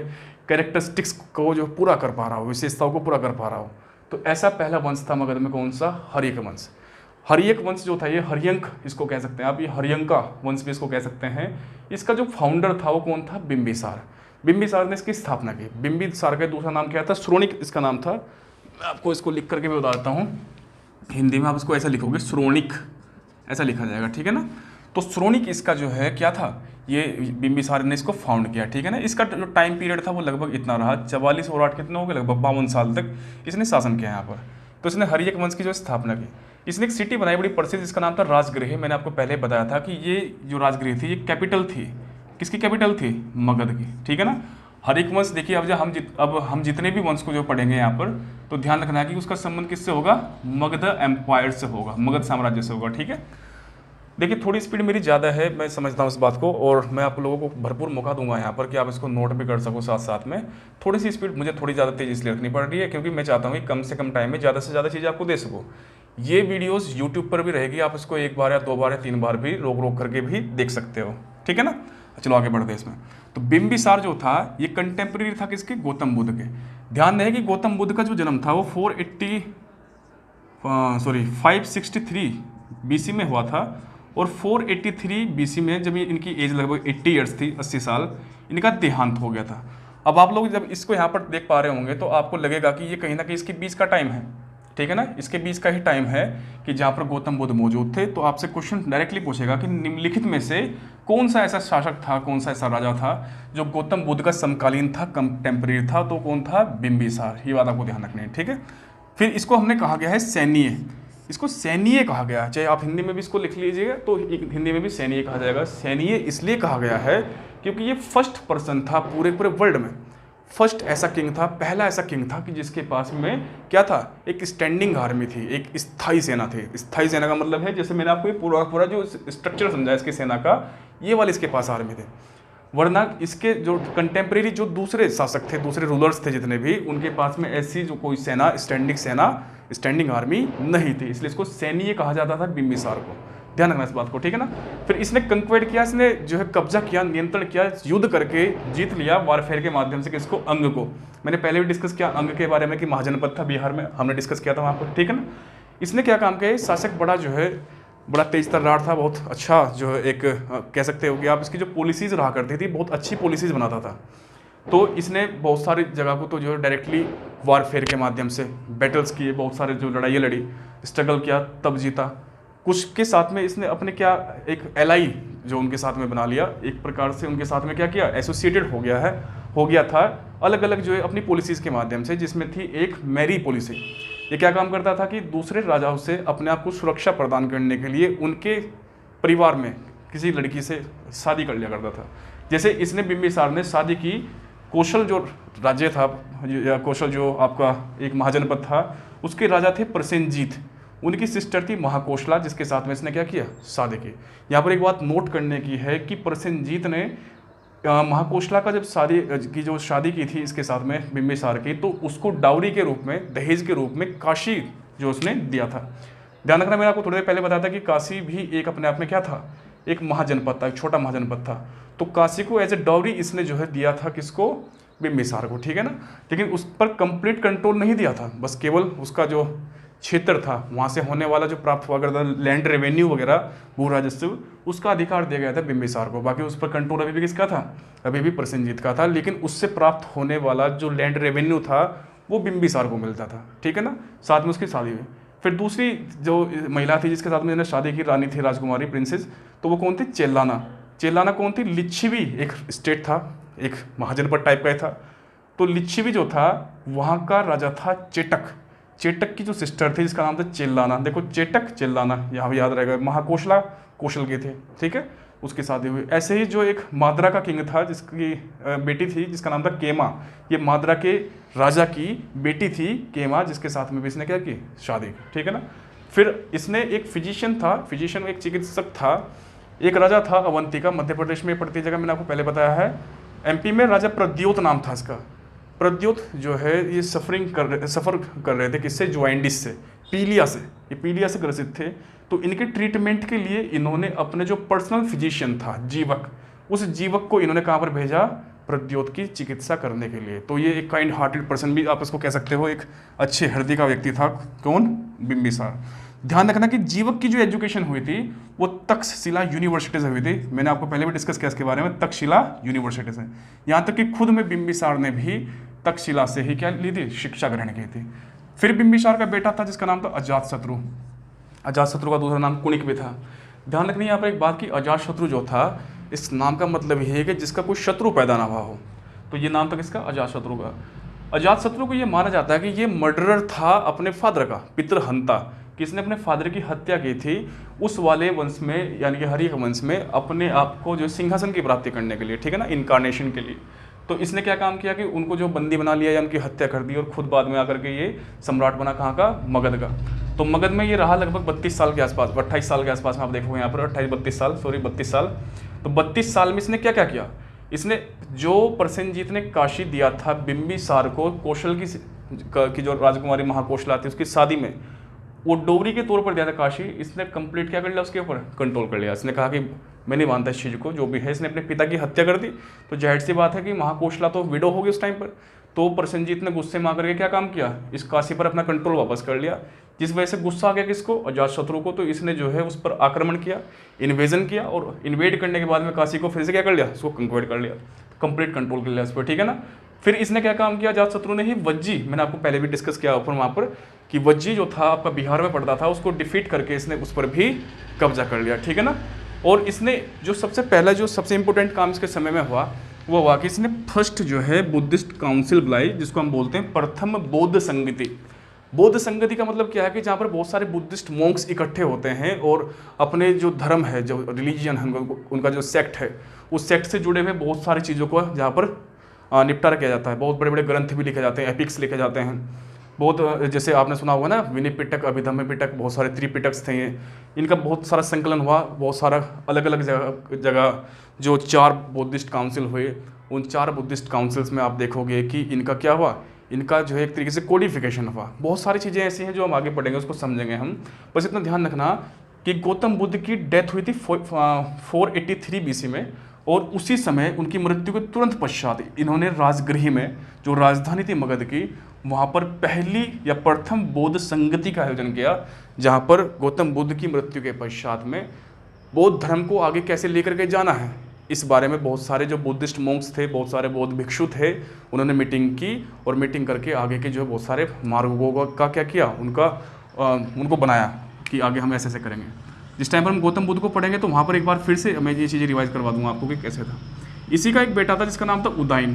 कैरेक्टरिस्टिक्स को जो पूरा कर पा रहा हो, विशेषताओं को पूरा कर पा रहा हो, तो ऐसा पहला वंश था मगध में। कौन सा? हर्यक वंश। हर्यक वंश जो था, ये हर्यंक इसको कह सकते हैं आप, ये हर्यंका वंश भी इसको कह सकते हैं। इसका जो फाउंडर था वो कौन था? बिंबिसार। बिंबिसार ने इसकी स्थापना की। बिंबिसार का दूसरा नाम क्या था? श्रोणिक इसका नाम था। मैं आपको इसको लिख करके भी बता देता हूँ। हिंदी में आप इसको ऐसा लिखोगे, श्रोणिक, ऐसा लिखा जाएगा, ठीक है ना। तो श्रोणिक इसका जो है क्या था, ये बिंबिसार ने इसको फाउंड किया, ठीक है ना। इसका जो टाइम पीरियड था वो लगभग इतना रहा, 44 और 8 कितने हो गए, लगभग 52 साल तक इसने शासन किया यहाँ पर। तो इसने हर्यक वंश की जो स्थापना की। इसने एक सिटी बनाई बड़ी प्रसिद्ध, जिसका नाम था राजगृह। मैंने आपको पहले बताया था कि ये जो राजगृह थी ये कैपिटल थी, किसकी कैपिटल थी? मगध की, ठीक है ना। हर एक वंश देखिए, अब हम जितने भी वंश को जो पढ़ेंगे यहाँ पर, तो ध्यान रखना है कि उसका संबंध किससे होगा? मगध एम्पायर से होगा, मगध साम्राज्य से होगा, ठीक है। देखिए थोड़ी स्पीड मेरी ज़्यादा है, मैं समझता हूँ इस बात को, और मैं आप लोगों को भरपूर मौका दूंगा यहाँ पर कि आप इसको नोट भी कर सको साथ साथ में। थोड़ी सी स्पीड मुझे थोड़ी ज़्यादा तेज़ी इसलिए रखनी पड़ रही है क्योंकि मैं चाहता हूँ कि कम से कम टाइम में ज़्यादा से ज़्यादा चीज़ें आपको दे सकूँ। ये वीडियोस यूट्यूब पर भी रहेगी, आप इसको 1 बार या 2 बार या 3 बार भी रोक रोक करके भी देख सकते हो, ठीक है ना। चलो आगे बढ़ते हैं इसमें। तो बिंबिसार जो था ये कंटेम्प्रेरी था किसके? गौतम बुद्ध के। ध्यान रहे कि गौतम बुद्ध का जो जन्म था वो 563 BC में हुआ था, और 483 BC में जब इनकी एज लगभग 80 ईयर्स थी, 80 साल, इनका देहांत हो गया था। अब आप लोग जब इसको यहाँ पर देख पा रहे होंगे तो आपको लगेगा कि ये कहीं ना कहीं इसके बीच का टाइम है, ठीक है ना। इसके बीच का ही टाइम है कि जहाँ पर गौतम बुद्ध मौजूद थे। तो आपसे क्वेश्चन डायरेक्टली पूछेगा कि निम्नलिखित में से कौन सा ऐसा शासक था, कौन सा ऐसा राजा था जो गौतम बुद्ध का समकालीन था, कंटेम्प्रेरी था? तो कौन था? बिंबिसार। ये बात आपको ध्यान रखनी है, ठीक है। फिर इसको हमने कहा गया है सैन्य, इसको सैन्य कहा गया है, चाहे आप हिंदी में भी इसको लिख लीजिएगा तो हिंदी में भी सैन्य कहा जाएगा। सैन्य इसलिए कहा गया है क्योंकि ये फर्स्ट पर्सन था पूरे वर्ल्ड में, फर्स्ट ऐसा किंग था, पहला ऐसा किंग था कि जिसके पास में क्या था? एक स्टैंडिंग आर्मी थी, एक स्थायी सेना थी। स्थायी सेना का मतलब है, जैसे मैंने आपको ये पूरा जो स्ट्रक्चर समझा इसकी सेना का, ये वाले इसके पास आर्मी थे। वरना इसके जो कंटेम्प्रेरी जो दूसरे शासक थे, दूसरे रूलर्स थे जितने भी, उनके पास में ऐसी जो कोई सेना, स्टैंडिंग आर्मी नहीं थी। इसलिए इसको सैन्य कहा जाता था बिंबिसार को। ध्यान रखना इस बात को, ठीक है ना। फिर इसने कंक्वेड किया, इसने जो है कब्जा किया, नियंत्रण किया, युद्ध करके जीत लिया वारफेयर के माध्यम से किसको? अंग को। मैंने पहले भी डिस्कस किया अंग के बारे में कि महाजनपद था बिहार में, हमने डिस्कस किया था वहाँ पर, ठीक है ना। इसने क्या काम किया? शासक बड़ा तेज तर्रार था, बहुत अच्छा जो है एक कह सकते हो कि आप इसकी जो पॉलिसीज़ रहा करती थी, बहुत अच्छी पॉलिसीज़ बनाता था। तो इसने बहुत सारी जगह को तो जो है डायरेक्टली वारफेयर के माध्यम से बैटल्स किए, बहुत सारे जो लड़ाइयाँ लड़ी, स्ट्रगल किया, तब जीता। कुछ के साथ में इसने अपने क्या एक एलाई जो उनके साथ में बना लिया, एक प्रकार से उनके साथ में क्या किया? एसोसिएटेड हो गया था अलग अलग जो है अपनी पॉलिसीज़ के माध्यम से, जिसमें थी एक मैरी पॉलिसी। ये क्या काम करता था कि दूसरे राजाओं से अपने आप को सुरक्षा प्रदान करने के लिए उनके परिवार में किसी लड़की से शादी कर लिया करता था। जैसे इसने बिंबिसार ने शादी की, कौशल जो राज्य था, या कौशल जो आपका एक महाजनपद था, उसके राजा थे प्रसेनजीत, उनकी सिस्टर थी महाकोशला, जिसके साथ में इसने क्या किया? शादी की। यहाँ पर एक बात नोट करने की है कि प्रसेनजीत ने महाकोशला का जब शादी की थी इसके साथ में बिंबिसार की, तो उसको डाउरी के रूप में, दहेज के रूप में काशी जो उसने दिया था। ध्यान रखना, मैंने आपको थोड़ी देर पहले बताया था कि काशी भी एक अपने आप में क्या था? एक महाजनपद था, एक छोटा महाजनपद था। तो काशी को एज ए डाउरी इसने जो है दिया था किसको? बिंबिसार को, ठीक है ना। लेकिन उस पर कंप्लीट कंट्रोल नहीं दिया था, बस केवल उसका जो क्षेत्र था वहाँ से होने वाला जो प्राप्त हुआ करता लैंड रेवेन्यू वगैरह, भू राजस्व, उसका अधिकार दिया गया था बिंबिसार को। बाकी उस पर कंट्रोल अभी भी किसका था? अभी भी प्रसेनजीत का था। लेकिन उससे प्राप्त होने वाला जो लैंड रेवेन्यू था वो बिंबिसार को मिलता था, ठीक है ना। साथ में उसकी शादी हुई। फिर दूसरी जो महिला थी जिसके साथ में मैंने शादी की, रानी थी, राजकुमारी, प्रिंसेस, तो वो कौन थी? चेल्लाना। चेल्लाना कौन थी? लिच्छवी एक स्टेट था, एक महाजनपद टाइप का था। तो लिच्छवी जो था वहाँ का राजा था चेटक। चेटक की जो सिस्टर थी जिसका नाम था चेल्लाना। देखो चेटक, चेल्लाना, यहाँ भी याद रहेगा। महाकोशला कौशल के थे, ठीक है, उसकी शादी हुई। ऐसे ही जो एक माद्रा का किंग था जिसकी बेटी थी जिसका नाम था केमा, ये माद्रा के राजा की बेटी थी केमा, जिसके साथ में भी इसने क्या की? शादी, ठीक है ना। फिर इसने एक फिजिशियन था, फिजिशियन एक चिकित्सक था, एक राजा था अवंती का, मध्य प्रदेश में पड़ती जगह, मैंने आपको पहले बताया है। एमपी में राजा प्रद्योत नाम था इसका। प्रद्योत जो है ये सफ़र कर रहे थे किससे? ज्वाइंडिस से। पीलिया से, ये पीलिया से ग्रसित थे। तो इनके ट्रीटमेंट के लिए इन्होंने अपने जो पर्सनल फिजिशियन था जीवक, उस जीवक को इन्होंने कहाँ पर भेजा, प्रद्योत की चिकित्सा करने के लिए। तो ये एक काइंड हार्टेड पर्सन भी आप इसको कह सकते हो, एक अच्छे हृदय का व्यक्ति था। कौन? बिंबिसार। ध्यान रखना कि जीवक की जो एजुकेशन हुई थी वो तक्षशिला यूनिवर्सिटी से हुई थी। मैंने आपको पहले भी डिस्कस किया इसके बारे में, तक्षशिला यूनिवर्सिटी से। यहाँ तक कि खुद में बिंबिसार ने भी तक्षशिला से ही क्या ली थी, शिक्षा ग्रहण की थी। फिर बिंबिसार का बेटा था जिसका नाम था अजातशत्रु। अजातशत्रु का दूसरा नाम कुणिक भी था। ध्यान रखनी यहाँ पर एक बात की, अजातशत्रु जो था, इस नाम का मतलब ये है कि जिसका कोई शत्रु पैदा ना हुआ हो। तो ये नाम था किसका, अजातशत्रु का। अजातशत्रु को ये माना जाता है कि ये मर्डरर था अपने फादर का, पितृहंता। किसने अपने फादर की हत्या की थी, उस वाले वंश में यानी कि हरिक वंश में अपने आप को जो सिंहासन की प्राप्ति करने के लिए, ठीक है ना, इनकारनेशन के लिए। तो इसने क्या काम किया कि उनको जो बंदी बना लिया या उनकी हत्या कर दी, और खुद बाद में आकर के ये सम्राट बना कहाँ का, मगध का। तो मगध में ये रहा लगभग 32 साल के आसपास, 28 साल के आसपास में। आप देखोगे यहाँ पर 28-32 साल, सॉरी 32 साल। तो 32 साल में इसने क्या क्या किया, इसने जो प्रसेनजीत ने काशी दिया था बिंबिसार को, कौशल की जो राजकुमारी महाकौशला थी उसकी शादी में, वो डोरी के तौर पर दिया था काशी। इसने कंप्लीट क्या कर लिया, उसके ऊपर कंट्रोल कर लिया। इसने कहा कि मैं नहीं मानता इस चीज़ को, जो भी है। इसने अपने पिता की हत्या कर दी। तो जाहिर सी बात है कि महाकौशला तो विडो होगी उस टाइम पर। तो प्रसेनजीत ने गुस्से में आकर के क्या काम किया, इस काशी पर अपना कंट्रोल वापस कर लिया। जिस वजह से गुस्सा आ गया किसको, अजातशत्रु को। तो इसने जो है उस पर आक्रमण किया, इन्वेजन किया, और इन्वेड करने के बाद में काशी को फिर से क्या कर लिया, उसको कंक्वाइड कर लिया, कंप्लीट कंट्रोल कर लिया उस पर, ठीक है ना। फिर इसने क्या काम किया, अजातशत्रु ने ही वज्जी, मैंने आपको पहले भी डिस्कस किया ऊपर वहाँ पर, कि वज्जी जो था आपका बिहार में पड़ता था, उसको डिफीट करके इसने उस पर भी कब्जा कर लिया, ठीक है ना। और इसने जो सबसे पहला जो सबसे इंपॉर्टेंट काम इसके समय में हुआ वो हुआ कि इसने फर्स्ट जो है बुद्धिस्ट काउंसिल बुलाई, जिसको हम बोलते हैं प्रथम बौद्ध संगति। बौद्ध संगति का मतलब क्या है कि जहाँ पर बहुत सारे बुद्धिस्ट मॉन्क्स इकट्ठे होते हैं और अपने जो धर्म है, जो रिलीजियन है, उनका जो सेक्ट है, उस सेक्ट से जुड़े हुए बहुत सारी चीज़ों को जहाँ पर निपटारा किया जाता है। बहुत बड़े बड़े ग्रंथ भी लिखे जाते हैं, एपिक्स लिखे जाते हैं बहुत। जैसे आपने सुना होगा ना, विनय पिटक, अभिधम्म पिटक, बहुत सारे त्रिपिटक्स थे ये। इनका बहुत सारा संकलन हुआ, बहुत सारा अलग अलग जगह जो 4 बुद्धिस्ट काउंसिल हुए, उन 4 बुद्धिस्ट काउंसिल्स में आप देखोगे कि इनका क्या हुआ, इनका जो है एक तरीके से कोडिफिकेशन हुआ। बहुत सारी चीज़ें ऐसी हैं जो हम आगे पढ़ेंगे, उसको समझेंगे हम। बस इतना ध्यान रखना कि गौतम बुद्ध की डेथ हुई थी 483 BC में, और उसी समय उनकी मृत्यु के तुरंत पश्चात इन्होंने राजगृह में, जो राजधानी थी मगध की, वहाँ पर पहली या प्रथम बौद्ध संगति का आयोजन किया, जहाँ पर गौतम बुद्ध की मृत्यु के पश्चात में बौद्ध धर्म को आगे कैसे लेकर के जाना है, इस बारे में बहुत सारे जो बुद्धिस्ट मॉन्क्स थे, बहुत सारे बौद्ध भिक्षु थे, उन्होंने मीटिंग की, और मीटिंग करके आगे के जो बहुत सारे मार्गों का क्या किया, उनको बनाया कि आगे हम ऐसे ऐसे करेंगे। जिस टाइम पर हम गौतम बुद्ध को पढ़ेंगे तो वहाँ पर एक बार फिर से मैं ये चीज़ें रिवाइज करवा दूंगा आपको कि कैसे था। इसी का एक बेटा था जिसका नाम था उदाइन।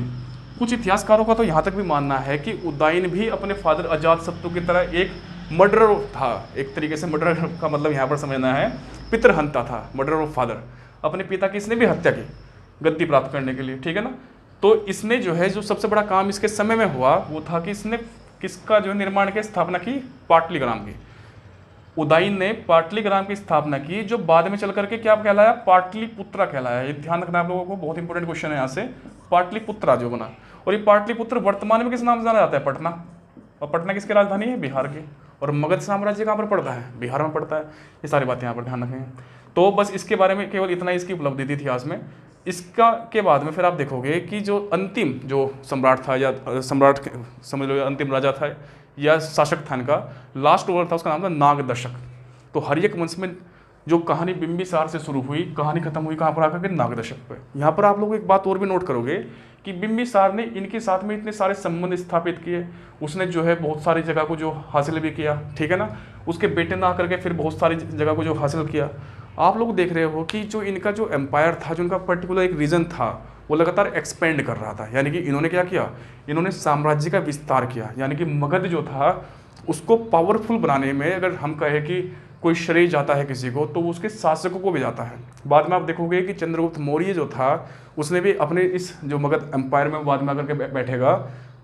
कुछ इतिहासकारों का तो यहाँ तक भी मानना है कि उदाइन भी अपने फादर अजातशत्रु की तरह एक मर्डरर था। एक तरीके से मर्डरर का मतलब यहाँ पर समझना है पितृहंता था, मर्डरर ऑफ फादर। अपने पिता की इसने भी हत्या की गद्दी प्राप्त करने के लिए, ठीक है ना। तो इसने जो है, जो सबसे बड़ा काम इसके समय में हुआ वो था कि इसने किसका जो निर्माण की स्थापना की, पाटलिग्राम की। उदाइन ने पाटलिग्राम की स्थापना की, जो बाद में चल करके क्या कहलाया, पाटलिपुत्रा कहलाया। ये ध्यान रखना आप लोगों को, बहुत इंपॉर्टेंट क्वेश्चन है यहाँ से। पाटलिपुत्रा जो बना, और ये पाटलिपुत्र वर्तमान में किस नाम से जाना जाता है, पटना। और पटना किसकी राजधानी है, बिहार की। और मगध साम्राज्य कहाँ पर पड़ता है, बिहार में पड़ता है। ये सारी बातें यहाँ पर ध्यान रखें। तो बस इसके बारे में केवल इतना इसकी उपलब्धि थी इतिहास में। इसका के बाद में फिर आप देखोगे कि जो अंतिम जो सम्राट था, या सम्राट समझ लो अंतिम राजा था या शासक था, इनका लास्ट ओवर था, उसका नाम था नागदशक। तो हर्यक वंश में जो कहानी बिंबिसार से शुरू हुई, कहानी खत्म हुई कहाँ पर आकर के, नागदशक पे। यहाँ पर आप लोग एक बात और भी नोट करोगे कि बिंबिसार ने इनके साथ में इतने सारे संबंध स्थापित किए। उसने जो है बहुत सारी जगह को जो हासिल भी किया, ठीक है ना। उसके बेटे ने आकर के फिर बहुत सारी जगह को जो हासिल किया। आप लोग देख रहे हो कि जो इनका जो एम्पायर था, जो इनका पर्टिकुलर एक रीजन था, वो लगातार एक्सपेंड कर रहा था। यानी कि इन्होंने क्या किया, इन्होंने साम्राज्य का विस्तार किया। यानी कि मगध जो था उसको पावरफुल बनाने में, अगर हम कहें कि कोई श्रेय जाता है किसी को, तो वो उसके शासकों को भी जाता है। बाद में आप देखोगे कि चंद्रगुप्त मौर्य जो था, उसने भी अपने इस जो मगध एम्पायर में बाद में आकर के बैठेगा,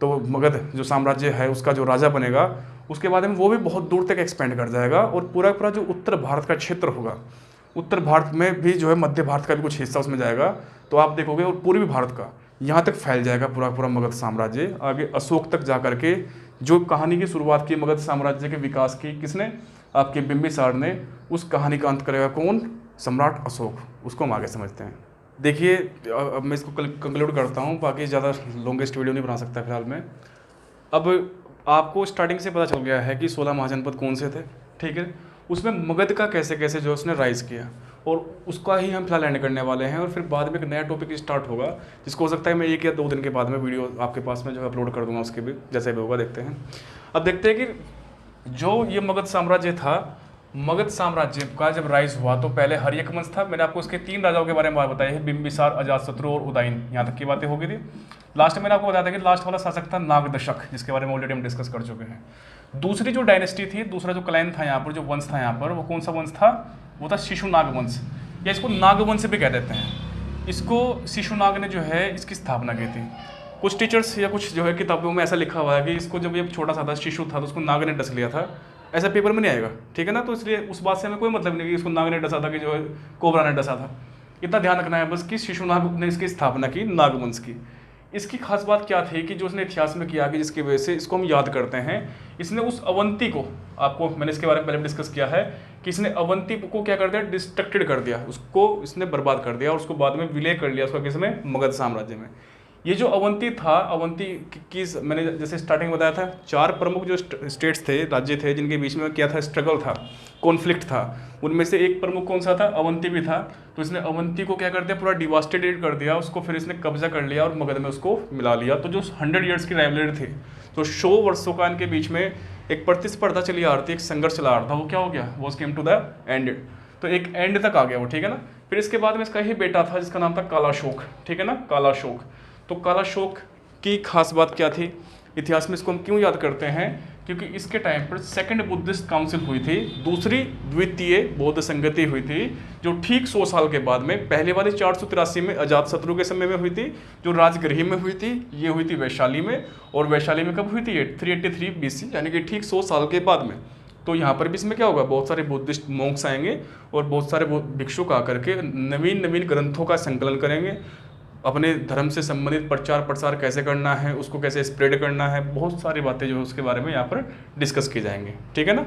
तो मगध जो साम्राज्य है उसका जो राजा बनेगा, उसके बाद में वो भी बहुत दूर तक एक्सपेंड कर जाएगा। और पूरा पूरा जो उत्तर भारत का क्षेत्र होगा, उत्तर भारत में भी जो है मध्य भारत का भी कुछ हिस्सा उसमें जाएगा, तो आप देखोगे, और पूर्वी भारत का यहाँ तक फैल जाएगा पूरा पूरा मगध साम्राज्य। आगे अशोक तक जा करके जो कहानी की शुरुआत की मगध साम्राज्य के विकास की, किसने? आपके बिंबिसार ने। उस कहानी का अंत करेगा कौन? सम्राट अशोक। उसको हम आगे समझते हैं। देखिए, अब मैं इसको कंक्लूड करता हूँ, बाकी ज़्यादा लॉन्गेस्ट वीडियो नहीं बना सकता फिलहाल में। अब आपको स्टार्टिंग से पता चल गया है कि 16 महाजनपद कौन से थे, ठीक है। उसमें मगध का कैसे कैसे जो उसने राइज किया, और उसका ही हम फिलहाल एंड करने वाले हैं। और फिर बाद में एक नया टॉपिक स्टार्ट होगा, जिसको हो सकता है मैं 1 या 2 दिन के बाद में वीडियो आपके पास में जो अपलोड कर दूंगा, उसके भी जैसे भी होगा देखते हैं। अब देखते हैं कि जो ये मगध साम्राज्य था, मगध साम्राज्य का जब राइज हुआ तो पहले हर्यक वंश था। मैंने आपको उसके 3 राजाओं के बारे में बात बताई है, बिंबिसार, अजातशत्रु और उदयन। यहाँ तक की बातें हो गई थी। लास्ट में मैंने आपको बताया था कि लास्ट वाला शासक था नागदशक, जिसके बारे में ऑलरेडी हम डिस्कस कर चुके हैं। दूसरी जो डायनेस्टी थी, दूसरा जो क्लैन था यहाँ पर, जो वंश था यहाँ पर, वो कौन सा वंश था? वो था शिशुनाग वंश, या इसको नागवंश भी कह देते हैं। इसको शिशुनाग ने जो है इसकी स्थापना की थी। कुछ टीचर्स या कुछ जो है किताबों में ऐसा लिखा हुआ है कि इसको जब ये छोटा सा था, शिशु था, तो उसको नाग ने डस लिया था। ऐसा पेपर में नहीं आएगा, ठीक है ना। तो इसलिए उस बात से हमें कोई मतलब नहीं कि इसको नाग ने डसा था कि जो है कोबरा ने डसा था। इतना ध्यान रखना है बस कि शिशुनाग ने इसकी स्थापना की, नागवंश की। इसकी खास बात क्या थी कि जो उसने इतिहास में किया कि जिसकी वजह से इसको हम याद करते हैं, इसने उस अवंती को, आपको मैंने इसके बारे में पहले डिस्कस किया है कि इसने अवंती को क्या कर दिया? डिस्ट्रक्टेड कर दिया, उसको इसने बर्बाद कर दिया, और उसको बाद में विलय कर लिया उसका किसमें? मगध साम्राज्य में। ये जो अवंती था, अवंती की मैंने जैसे स्टार्टिंग में बताया था, 4 प्रमुख जो स्टेट्स थे, राज्य थे, जिनके बीच में क्या था? स्ट्रगल था, कॉन्फ्लिक्ट था। उनमें से एक प्रमुख कौन सा था? अवंती भी था। तो इसने अवंती को क्या कर दिया? पूरा डिवास्टेटेड कर दिया उसको, फिर इसने कब्जा कर लिया और मगध में उसको मिला लिया। तो जो 100 ईयर्स की राइवलरी थी, तो 100 वर्षों का इनके बीच में एक प्रतिस्पर्धा चली आ रही थी, एक संघर्ष चला आ रहा था, वो क्या हो गया? Was came to the end. तो एक एंड तक आ गया वो, ठीक है ना। फिर इसके बाद में इसका ही बेटा था जिसका नाम था कालाशोक, ठीक है ना, कालाशोक। तो कालाशोक की खास बात क्या थी? इतिहास में इसको हम क्यों याद करते हैं? क्योंकि इसके टाइम पर सेकंड बुद्धिस्ट काउंसिल हुई थी, दूसरी द्वितीय बौद्ध संगति हुई थी, जो ठीक 100 साल के बाद में, पहले वाली 483 में अजातशत्रु के समय में हुई थी, जो राजगृह में हुई थी, ये हुई थी वैशाली में। और वैशाली में कब हुई थी? 383 BC, यानी कि ठीक 100 साल के बाद में। तो यहाँ पर भी इसमें क्या होगा? बहुत सारे बुद्धिस्ट मॉन्क्स आएंगे और बहुत सारे भिक्षुक आकर के नवीन नवीन ग्रंथों का संकलन करेंगे, अपने धर्म से संबंधित प्रचार प्रसार कैसे करना है, उसको कैसे स्प्रेड करना है, बहुत सारी बातें जो है उसके बारे में यहाँ पर डिस्कस की जाएंगी, ठीक है ना।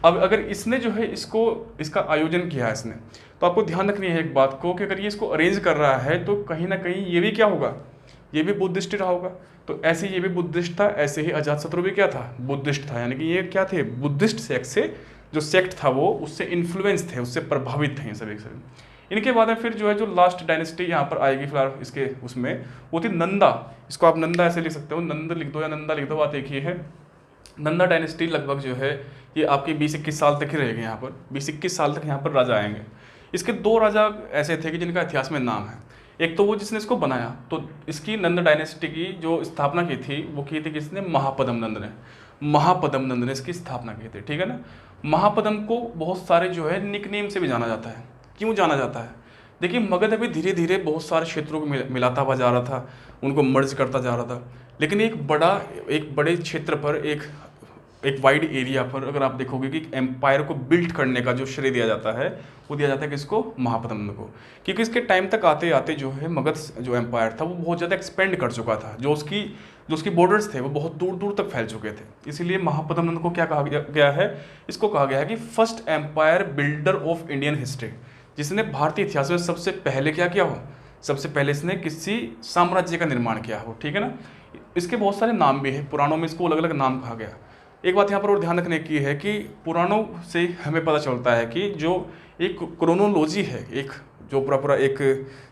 अब अगर इसने जो है इसका आयोजन किया है इसने, तो आपको ध्यान रखनी है एक बात को कि अगर ये इसको अरेंज कर रहा है तो कहीं ना कहीं ये भी क्या होगा? ये भी बुद्धिस्ट रहा होगा। तो ऐसे ये भी बुद्धिस्ट था, ऐसे ही अजातशत्रु भी क्या था? बुद्धिस्ट था। यानी कि ये क्या थे? बुद्धिस्ट सेक्ट से जो सेक्ट था वो उससे इन्फ्लुएंस थे, उससे प्रभावित थे ये सभी सभी। इनके बाद में फिर जो है जो लास्ट डायनेस्टी यहाँ पर आएगी फिलहाल इसके उसमें, वो थी नंदा। इसको आप नंदा ऐसे लिख सकते हो, नंद लिख दो या नंदा लिख दो, बात एक ही है। नंदा डायनेस्टी लगभग जो है ये आपकी 20-21 साल तक ही रहेगी यहाँ पर, 20-21 साल तक यहाँ पर राजा आएंगे। इसके 2 राजा ऐसे थे कि जिनका इतिहास में नाम है। एक तो वो जिसने इसको बनाया, तो इसकी नंद डायनेस्टी की जो स्थापना की थी वो की थी किसने? महापद्म नंद ने। महापद्म नंद ने इसकी स्थापना की थी, ठीक है ना। महापद्म को बहुत सारे जो है निकनेम से भी जाना जाता है। क्यों जाना जाता है? देखिए, मगध अभी धीरे धीरे बहुत सारे क्षेत्रों को मिलाता हुआ जा रहा था, उनको मर्ज करता जा रहा था। लेकिन एक बड़े क्षेत्र पर, एक वाइड एरिया पर अगर आप देखोगे कि एम्पायर को बिल्ड करने का जो श्रेय दिया जाता है, वो दिया जाता है किसको? महापद्म को। क्योंकि इसके टाइम तक आते आते जो है मगध जो एम्पायर था वो बहुत ज़्यादा एक्सपेंड कर चुका था, जो उसकी बॉर्डर्स थे वो बहुत दूर दूर तक फैल चुके थे। इसीलिए महापद्म को क्या कहा गया है? इसको कहा गया है कि first empire builder of Indian history, जिसने भारतीय इतिहास में सबसे पहले क्या किया हो? सबसे पहले इसने किसी साम्राज्य का निर्माण किया हो, ठीक है ना। इसके बहुत सारे नाम भी है, पुराणों में इसको अलग अलग नाम कहा गया। एक बात यहाँ पर और ध्यान रखने की है कि पुराणों से हमें पता चलता है कि जो एक क्रोनोलॉजी है, एक जो पूरा एक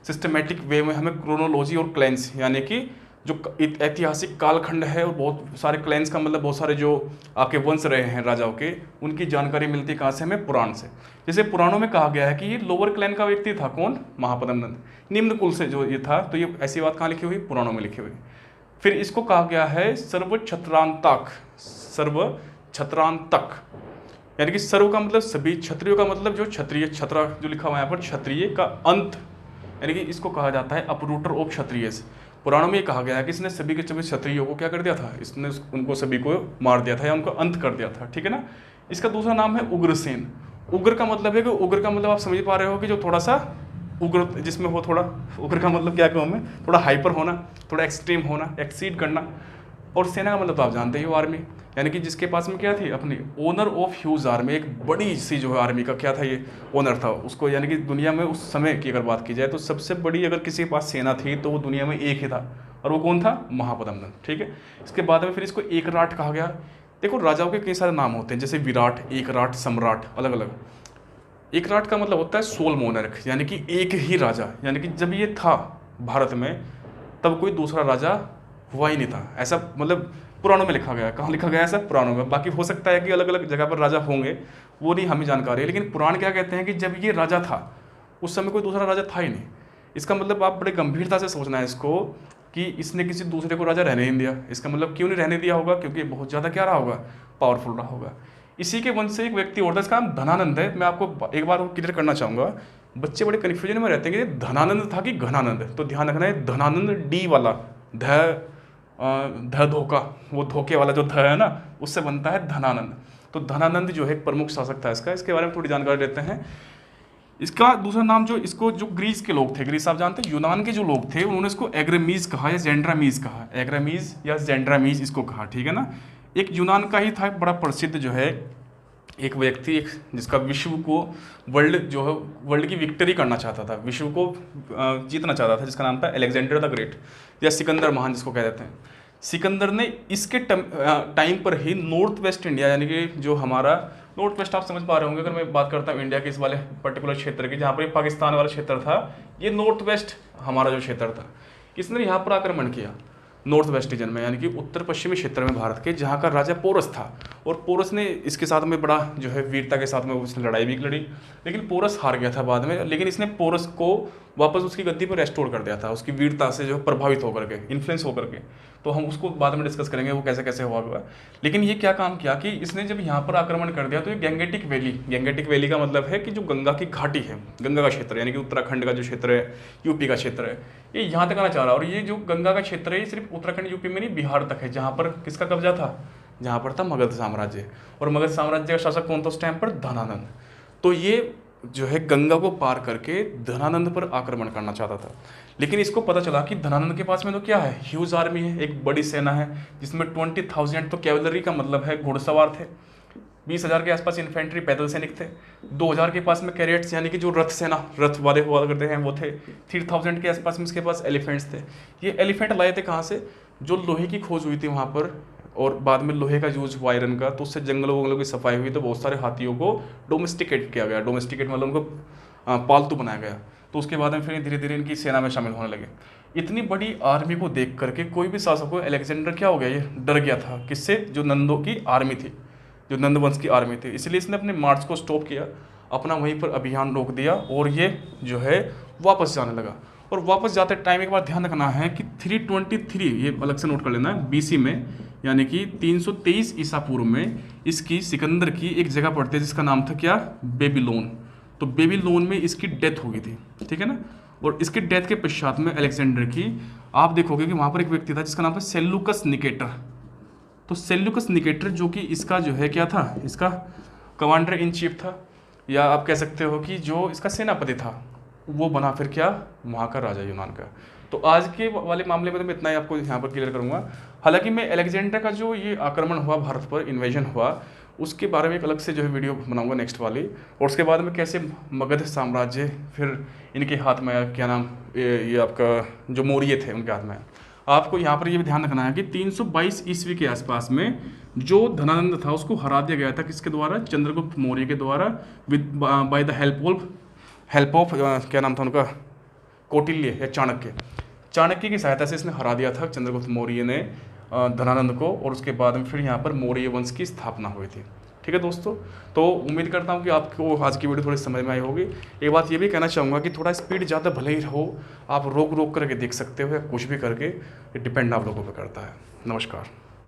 सिस्टमेटिक वे में हमें क्रोनोलॉजी और क्लैंस, यानी कि जो ऐतिहासिक कालखंड है और बहुत सारे क्लैंस का मतलब बहुत सारे जो आपके वंश रहे हैं राजाओं के, उनकी जानकारी मिलती कहाँ से? हमें पुराण से। जैसे पुराणों में कहा गया है कि ये लोअर क्लैन का व्यक्ति था, कौन? महापद्म नंद, निम्न कुल से जो ये था। तो ये ऐसी बात कहाँ लिखी हुई? पुराणों में लिखी हुई। फिर इसको कहा गया है सर्वछत्रांतक, सर्वछत्रांतक, यानी कि सर्व का मतलब सभी, क्षत्रियो का मतलब जो क्षत्रिय, छत्रा जो लिखा हुआ है यहाँ पर, क्षत्रिय का अंत, यानी कि इसको कहा जाता है अपरूटर ऑफ क्षत्रियस। पुराणों में ये कहा गया है कि इसने सभी के सभी क्षत्रियों को क्या कर दिया था? इसने उनको सभी को मार दिया था या उनका अंत कर दिया था, ठीक है ना। इसका दूसरा नाम है उग्रसेन। उग्र का मतलब है कि उग्र का मतलब आप समझ पा रहे हो कि जो थोड़ा सा उग्र जिसमें हो, थोड़ा उग्र का मतलब क्या कहूँ मैं? थोड़ा हाइपर होना, थोड़ा एक्सट्रीम होना, एक्सीड करना। और सेना का मतलब तो आप जानते ही हो, आर्मी, यानी कि जिसके पास में क्या थी अपनी ओनर ऑफ ह्यूज आर्मी, एक बड़ी सी जो है आर्मी का क्या था ये ओनर था उसको, यानी कि दुनिया में उस समय की अगर बात की जाए तो सबसे बड़ी अगर किसी के पास सेना थी तो वो दुनिया में एक ही था, और वो कौन था? महापद्मनंद। ठीक है, इसके बाद में फिर इसको एकराट कहा गया। देखो राजाओं के कई सारे नाम होते हैं, जैसे विराट, एकराट, सम्राट, अलग अलग। एकराट का मतलब होता है सोल मोनर्क, यानी कि एक ही राजा, यानी कि जब ये था भारत में तब कोई दूसरा राजा हुआ ही नहीं था, ऐसा मतलब पुराणों में लिखा गया है। कहाँ लिखा गया है ऐसा? पुराणों में। बाकी हो सकता है कि अलग अलग जगह पर राजा होंगे, वो नहीं हमें जानकारी है, लेकिन पुराण क्या कहते हैं कि जब ये राजा था उस समय कोई दूसरा राजा था ही नहीं। इसका मतलब आप बड़े गंभीरता से सोचना है इसको कि इसने किसी दूसरे को राजा रहने नहीं दिया। इसका मतलब क्यों नहीं रहने दिया होगा? क्योंकि बहुत ज़्यादा क्या रहा होगा? पावरफुल रहा होगा। इसी के वंश से एक व्यक्ति और था, इसका नाम धनानंद है। मैं आपको एक बार क्लियर करना चाहूँगा, बच्चे बड़े कन्फ्यूजन में रहते हैं कि धनानंद था कि घनानंद, तो ध्यान रखना है धनानंद डी वाला ध धोखा, वो धोखे वाला जो ध है ना उससे बनता है धनानंद। तो धनानंद जो है एक प्रमुख शासक था इसका, इसके बारे में थोड़ी जानकारी लेते हैं। इसका दूसरा नाम जो ग्रीस के लोग थे, ग्रीस आप जानते हैं, यूनान के जो लोग थे उन्होंने इसको एग्रामीज कहा या जेंड्रामीज कहा, एग्रामीज या जेंड्रामीज इसको कहा। ठीक है ना, एक यूनान का ही था, बड़ा प्रसिद्ध जो है एक व्यक्ति, एक जिसका विश्व को वर्ल्ड की विक्ट्री करना चाहता था, विश्व को जीतना चाहता था, जिसका नाम था अलेक्जेंडर द ग्रेट या सिकंदर महान जिसको कह देते हैं। सिकंदर ने इसके टाइम पर ही नॉर्थ वेस्ट इंडिया, यानी कि जो हमारा नॉर्थ वेस्ट, आप समझ पा रहे होंगे अगर मैं बात करता हूँ इंडिया के इस वाले पर्टिकुलर क्षेत्र की, जहाँ पर पाकिस्तान वाला क्षेत्र था, ये नॉर्थ वेस्ट हमारा जो क्षेत्र था, इसने यहाँ पर आक्रमण किया नॉर्थ वेस्ट रीजन में, यानी कि उत्तर पश्चिमी क्षेत्र में भारत के, जहाँ का राजा पोरस था। और पोरस ने इसके साथ में बड़ा जो है वीरता के साथ में उसने लड़ाई भी लड़ी, लेकिन पोरस हार गया था बाद में। लेकिन इसने पोरस को वापस उसकी गद्दी पर रेस्टोर कर दिया था, उसकी वीरता से जो प्रभावित होकर के, इन्फ्लुएंस होकर के। तो हम उसको बाद में डिस्कस करेंगे वो कैसे कैसे हुआ। लेकिन ये क्या काम किया कि इसने जब यहाँ पर आक्रमण कर दिया तो ये गैंगेटिक वैली का मतलब है कि जो गंगा की घाटी है, गंगा का क्षेत्र, यानी कि उत्तराखंड का जो क्षेत्र है, यूपी का क्षेत्र है, ये यहाँ तक आना चाह रहा है। और ये जो गंगा का क्षेत्र है ये सिर्फ उत्तराखंड यूपी में नहीं, बिहार तक है, जहाँ पर किसका कब्जा था? जहाँ पर था मगध साम्राज्य। और मगध साम्राज्य का शासक कौन था उस टाइम पर? धनानंद। तो ये जो है गंगा को पार करके धनानंद पर आक्रमण करना चाहता था। लेकिन इसको पता चला कि धनानंद के पास में तो क्या है, ह्यूज आर्मी है, एक बड़ी सेना है, जिसमें 20,000 तो कैवलरी का मतलब है घुड़सवार थे, 20,000 के आसपास इन्फेंट्री पैदल सैनिक थे, 2,000 के पास में कैरियट्स यानी कि जो रथ सेना, रथ वाले हुआ करते हैं वो थे, 3,000 के आसपास में इसके पास एलिफेंट्स थे। ये एलिफेंट लाए थे कहाँ से? जो लोहे की खोज हुई थी वहाँ पर, और बाद में लोहे का यूज हुआ आयरन का, तो उससे जंगलों वंगलों की सफाई हुई, तो बहुत सारे हाथियों को डोमेस्टिकेट किया गया। डोमेस्टिकेट मतलब उनको पालतू बनाया गया। तो उसके बाद में फिर धीरे धीरे इनकी सेना में शामिल होने लगे। इतनी बड़ी आर्मी को देख करके कोई भी शासक को, अलेक्जेंडर क्या हो गया, ये डर गया था। किससे? जो नंदों की आर्मी थी, जो नंद वंश की आर्मी थी। इसलिए इसने अपने मार्च को स्टॉप किया, अपना वहीं पर अभियान रोक दिया, और ये जो है वापस जाने लगा। और वापस जाते टाइम एक बार ध्यान रखना है कि 323, ये अलग से नोट कर लेना है, बीसी में, यानी कि 323 ईसा पूर्व में इसकी सिकंदर की एक जगह पड़ती है जिसका नाम था क्या? बेबीलोन। तो बेबीलोन में इसकी डेथ हो गई थी। ठीक है ना, और इसके डेथ के पश्चात में अलेक्जेंडर की, आप देखोगे कि वहाँ पर एक व्यक्ति था जिसका नाम था सेल्यूकस निकेटर। तो सेल्यूकस निकेटर जो कि इसका जो है क्या था, इसका कमांडर इन चीफ था, या आप कह सकते हो कि जो इसका सेनापति था, वो बना फिर क्या? वहाँ का राजा यूनान का। तो आज के वाले मामले में तो मैं इतना ही आपको यहाँ पर क्लियर करूँगा। हालांकि मैं अलेक्जेंडर का जो ये आक्रमण हुआ भारत पर, इन्वेजन हुआ, उसके बारे में एक अलग से जो है वीडियो बनाऊंगा नेक्स्ट वाली। और उसके बाद में कैसे मगध साम्राज्य फिर इनके हाथ में, क्या नाम, ये आपका जो मौर्य थे उनके हाथ में। आपको यहाँ पर ये भी ध्यान रखना है कि 322 ईस्वी के आसपास में जो धनानंद था उसको हरा दिया गया था, किसके द्वारा? चंद्रगुप्त मौर्य के द्वारा, with by the help of क्या नाम था उनका, कौटिल्य या चाणक्य की सहायता से इसने हरा दिया था चंद्रगुप्त मौर्य ने धनानंद को। और उसके बाद में फिर यहाँ पर मौर्य वंश की स्थापना हुई थी। ठीक है दोस्तों, तो उम्मीद करता हूँ कि आपको आज की वीडियो थोड़ी समझ में आई होगी। एक बात ये भी कहना चाहूँगा कि थोड़ा स्पीड ज़्यादा भले ही हो, आप रोक करके देख सकते हो या कुछ भी करके, ये डिपेंड आप लोगों पर करता है। नमस्कार।